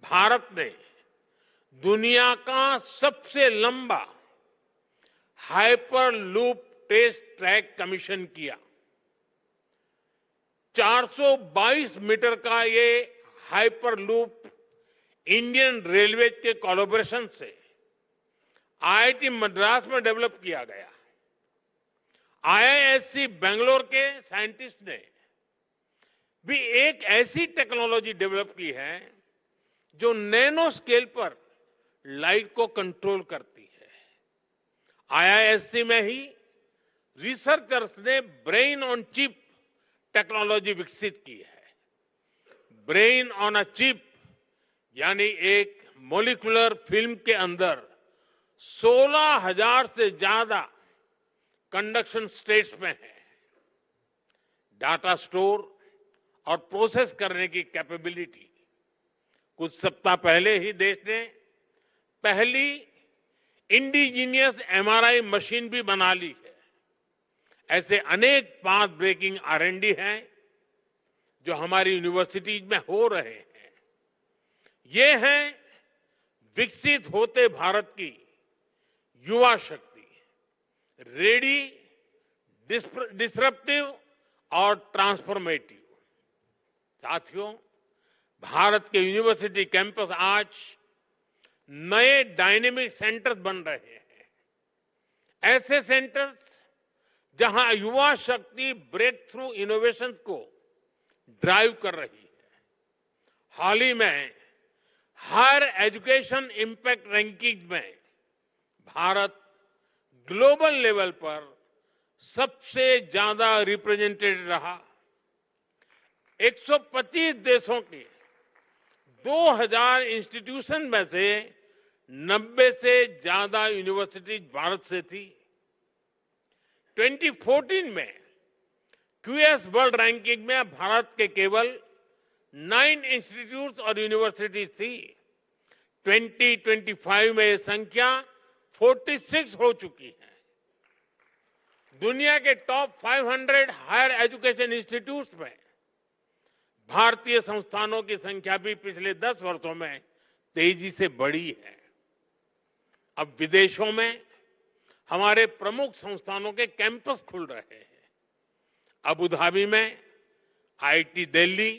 भारत ने दुनिया का सबसे लंबा hyperloop test track commission किया। 422 मीटर का ये हाइपर लूप इंडियन रेलवे के कोलैबोरेशन से IIT मद्रास में डेवलप किया गया। IISc बेंगलोर के साइंटिस्ट ने भी एक ऐसी टेक्नोलॉजी डेवलप की है जो नैनो स्केल पर लाइट को कंट्रोल करती है। IISc में ही रिसर्चर्स ने ब्रेन ऑन चिप टेक्नोलॉजी विकसित की है। ब्रेन ऑन अ चिप यानी एक मॉलिक्यूलर फिल्म के अंदर 16,000 से ज्यादा कंडक्शन स्टेट्स में है। डाटा स्टोर और प्रोसेस करने की कैपेबिलिटी। कुछ सप्ताह पहले ही देश ने पहली इंडिजीनियस MRI मशीन भी बना ली है। ऐसे अनेक पाथ ब्रेकिंग R&D हैं जो हमारी यूनिवर्सिटीज में हो रहे हैं। ये हैं विकसित होते भारत की युवा शक्ति, रेडी, डिसरप्टिव और ट्रांसफॉर्मेटिव। साथियों, भारत के यूनिवर्सिटी कैंपस आज नए डायनेमिक सेंटर्स बन रहे हैं। ऐसे सेंटर्स जहां युवा शक्ति ब्रेक थ्रू इनोवेशन को ड्राइव कर रही है। हाल ही में हायर एजुकेशन इंपैक्ट रैंकिंग में भारत ग्लोबल लेवल पर सबसे ज्यादा रिप्रेजेंटेड रहा। 125 देशों के 2000 इंस्टीट्यूशन में से 90 से ज्यादा यूनिवर्सिटीज भारत से थी। 2014 में QS वर्ल्ड रैंकिंग में भारत के केवल 9 इंस्टीट्यूट्स और यूनिवर्सिटीज थी। 2025 में ये संख्या 46 हो चुकी है। दुनिया के टॉप 500 हायर एजुकेशन इंस्टीट्यूट्स में भारतीय संस्थानों की संख्या भी पिछले 10 वर्षों में तेजी से बढ़ी है। अब विदेशों में हमारे प्रमुख संस्थानों के कैंपस खुल रहे हैं। अबू धाबी में आईआईटी दिल्ली,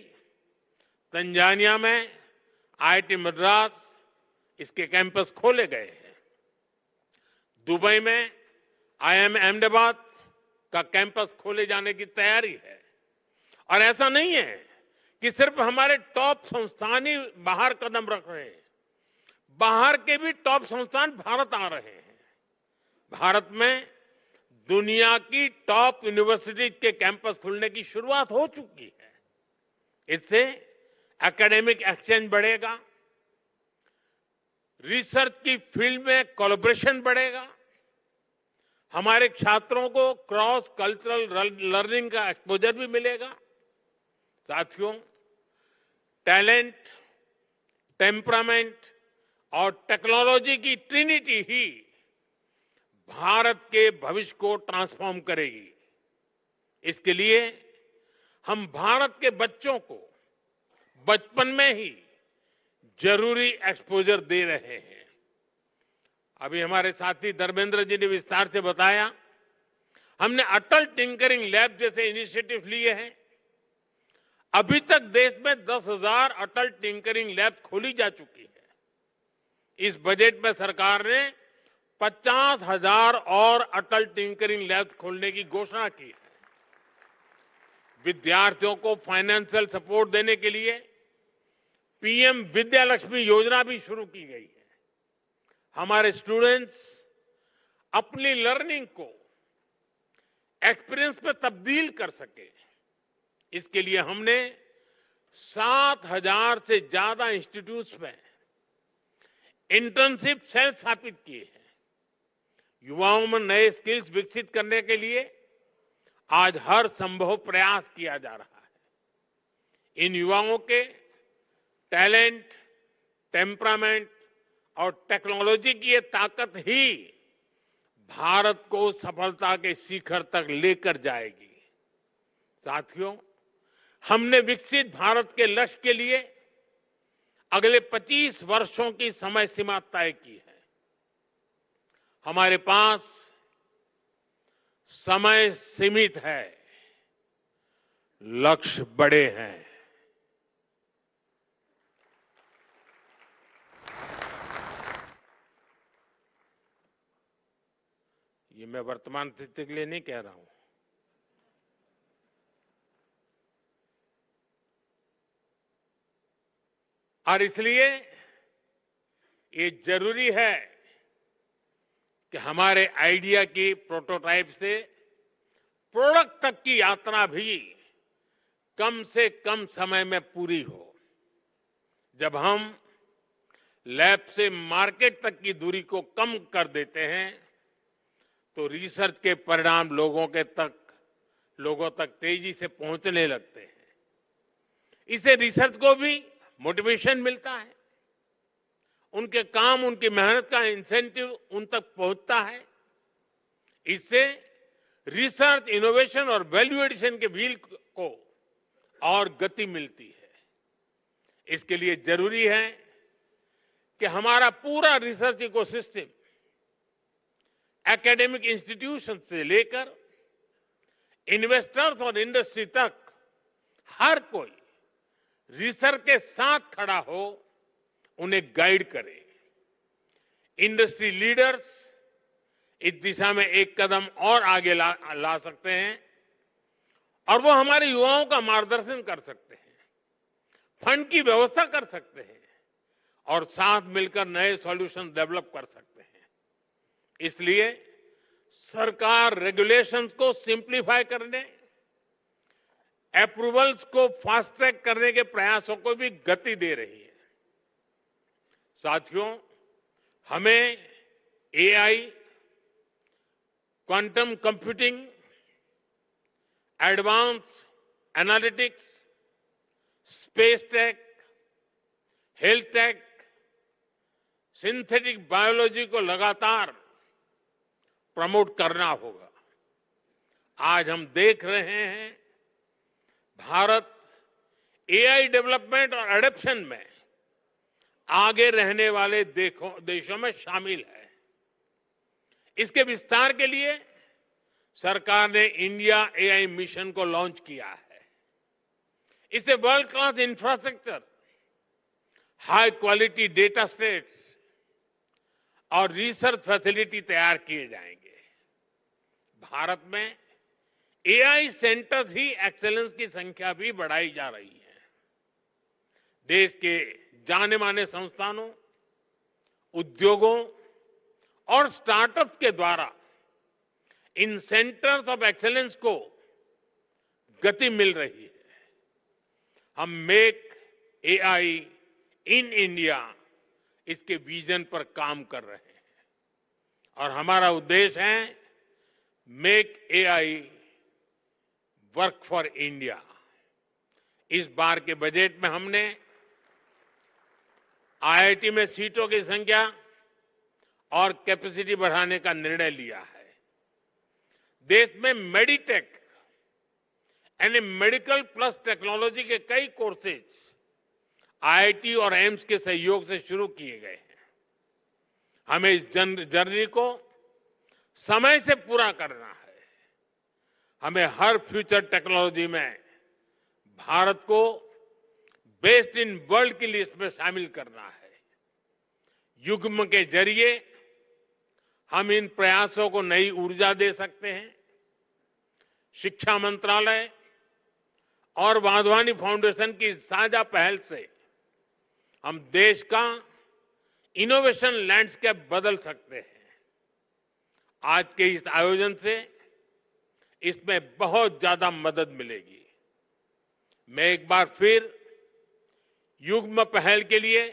तंजानिया में आईआईटी मद्रास इसके कैंपस खोले गए हैं। दुबई में आईआईएम अहमदाबाद का कैंपस खोले जाने की तैयारी है। और ऐसा नहीं है कि सिर्फ हमारे टॉप संस्थान ही बाहर कदम रख रहे हैं, बाहर के भी टॉप संस्थान भारत आ रहे हैं। भारत में दुनिया की टॉप यूनिवर्सिटीज के कैंपस खुलने की शुरुआत हो चुकी है। इससे एकेडमिक एक्सचेंज बढ़ेगा, रिसर्च की फील्ड में कोलैबोरेशन बढ़ेगा, हमारे छात्रों को क्रॉस कल्चरल लर्निंग का एक्सपोजर भी मिलेगा। साथियों, टैलेंट, टेम्परामेंट और टेक्नोलॉजी की ट्रिनिटी ही भारत के भविष्य को ट्रांसफॉर्म करेगी। इसके लिए हम भारत के बच्चों को बचपन में ही जरूरी एक्सपोजर दे रहे हैं। अभी हमारे साथी धर्मेंद्र जी ने विस्तार से बताया, हमने अटल टिंकरिंग लैब जैसे इनिशिएटिव लिए हैं। अभी तक देश में 10,000 अटल टिंकरिंग लैब खोली जा चुकी है। इस बजट में सरकार ने 50,000 और अटल टिंकरिंग लैब खोलने की घोषणा की है। विद्यार्थियों को फाइनेंशियल सपोर्ट देने के लिए पीएम विद्यालक्ष्मी योजना भी शुरू की गई है। हमारे स्टूडेंट्स अपनी लर्निंग को एक्सपीरियंस में तब्दील कर सके, इसके लिए हमने 7,000 से ज्यादा इंस्टीट्यूट्स में इंटर्नशिप सेल स्थापित किए हैं। युवाओं में नए स्किल्स विकसित करने के लिए आज हर संभव प्रयास किया जा रहा है। इन युवाओं के टैलेंट, टेम्परामेंट और टेक्नोलॉजी की ये ताकत ही भारत को सफलता के शिखर तक लेकर जाएगी। साथियों, हमने विकसित भारत के लक्ष्य के लिए अगले 25 वर्षों की समय सीमा तय की है। हमारे पास समय सीमित है, लक्ष्य बड़े हैं। ये मैं वर्तमान स्थिति के लिए नहीं कह रहा हूं। और इसलिए ये जरूरी है कि हमारे आइडिया की प्रोटोटाइप से प्रोडक्ट तक की यात्रा भी कम से कम समय में पूरी हो। जब हम लैब से मार्केट तक की दूरी को कम कर देते हैं तो रिसर्च के परिणाम लोगों तक तेजी से पहुंचने लगते हैं। इससे रिसर्च को भी मोटिवेशन मिलता है, उनके काम, उनकी मेहनत का इंसेंटिव उन तक पहुंचता है। इससे रिसर्च, इनोवेशन और वैल्यू एडिशन के व्हील को और गति मिलती है। इसके लिए जरूरी है कि हमारा पूरा रिसर्च इकोसिस्टम एकेडमिक इंस्टीट्यूशन से लेकर इन्वेस्टर्स और इंडस्ट्री तक हर कोई रिसर्च के साथ खड़ा हो, उन्हें गाइड करे। इंडस्ट्री लीडर्स इस दिशा में एक कदम और आगे ला सकते हैं और वो हमारे युवाओं का मार्गदर्शन कर सकते हैं, फंड की व्यवस्था कर सकते हैं और साथ मिलकर नए सॉल्यूशन डेवलप कर सकते हैं। इसलिए सरकार रेगुलेशंस को सिंप्लीफाई करने, अप्रूवल्स को फास्ट ट्रैक करने के प्रयासों को भी गति दे रही है। साथियों, हमें AI, quantum computing, advance analytics, space tech, health take, synthetic biology को लगातार प्रमोट करना होगा। आज हम देख रहे हैं भारत एआई डेवलपमेंट और एडॉप्शन में आगे रहने वाले देशों में शामिल है। इसके विस्तार के लिए सरकार ने इंडिया एआई मिशन को लॉन्च किया है। इससे world class infrastructure, high quality data sets और रिसर्च फैसिलिटी तैयार किए जाएंगे। भारत में एआई सेंटर्स ही एक्सेलेंस की संख्या भी बढ़ाई जा रही है। देश के जाने माने संस्थानों, उद्योगों और स्टार्टअप्स के द्वारा इन सेंटर्स ऑफ एक्सेलेंस को गति मिल रही है। हम मेक एआई इन इंडिया इसके विजन पर काम कर रहे हैं और हमारा उद्देश्य है make AI work for India. इस बार के बजट में हमने आईआईटी में सीटों की संख्या और कैपेसिटी बढ़ाने का निर्णय लिया है। देश में मेडिटेक यानी मेडिकल प्लस टेक्नोलॉजी के कई कोर्सेज आईआईटी और एम्स के सहयोग से शुरू किए गए हैं। हमें इस जर्नी को समय से पूरा करना है। हमें हर फ्यूचर टेक्नोलॉजी में भारत को बेस्ट इन वर्ल्ड की लिस्ट में शामिल करना है। युग्म के जरिए हम इन प्रयासों को नई ऊर्जा दे सकते हैं। शिक्षा मंत्रालय और वाधवानी फाउंडेशन की साझा पहल से हम देश का इनोवेशन लैंडस्केप बदल सकते हैं। आज के इस आयोजन से इसमें बहुत ज्यादा मदद मिलेगी। मैं एक बार फिर युग्म पहल के लिए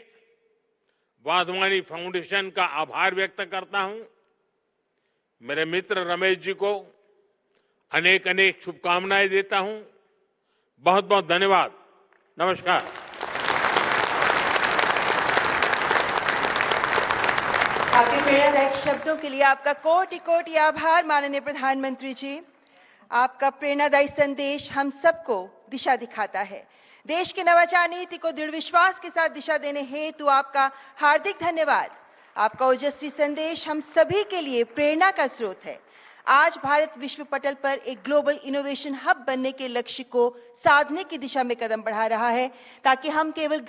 वाधवानी फाउंडेशन का आभार व्यक्त करता हूं। मेरे मित्र रमेश जी को अनेक अनेक शुभकामनाएं देता हूं। बहुत बहुत धन्यवाद। नमस्कार। आपके प्रेरणादायक शब्दों के लिए आपका कोटि कोटि आभार माननीय प्रधानमंत्री जी। आपका प्रेरणादायी संदेश हम सबको दिशा दिखाता है। देश की नवाचार नीति को दृढ़ विश्वास के साथ दिशा देने हेतु आपका हार्दिक धन्यवाद। आपका ओजस्वी संदेश हम सभी के लिए प्रेरणा का स्रोत है। आज भारत विश्व पटल पर एक ग्लोबल इनोवेशन हब बनने के लक्ष्य को साधने की दिशा में कदम बढ़ा रहा है, ताकि हम केवल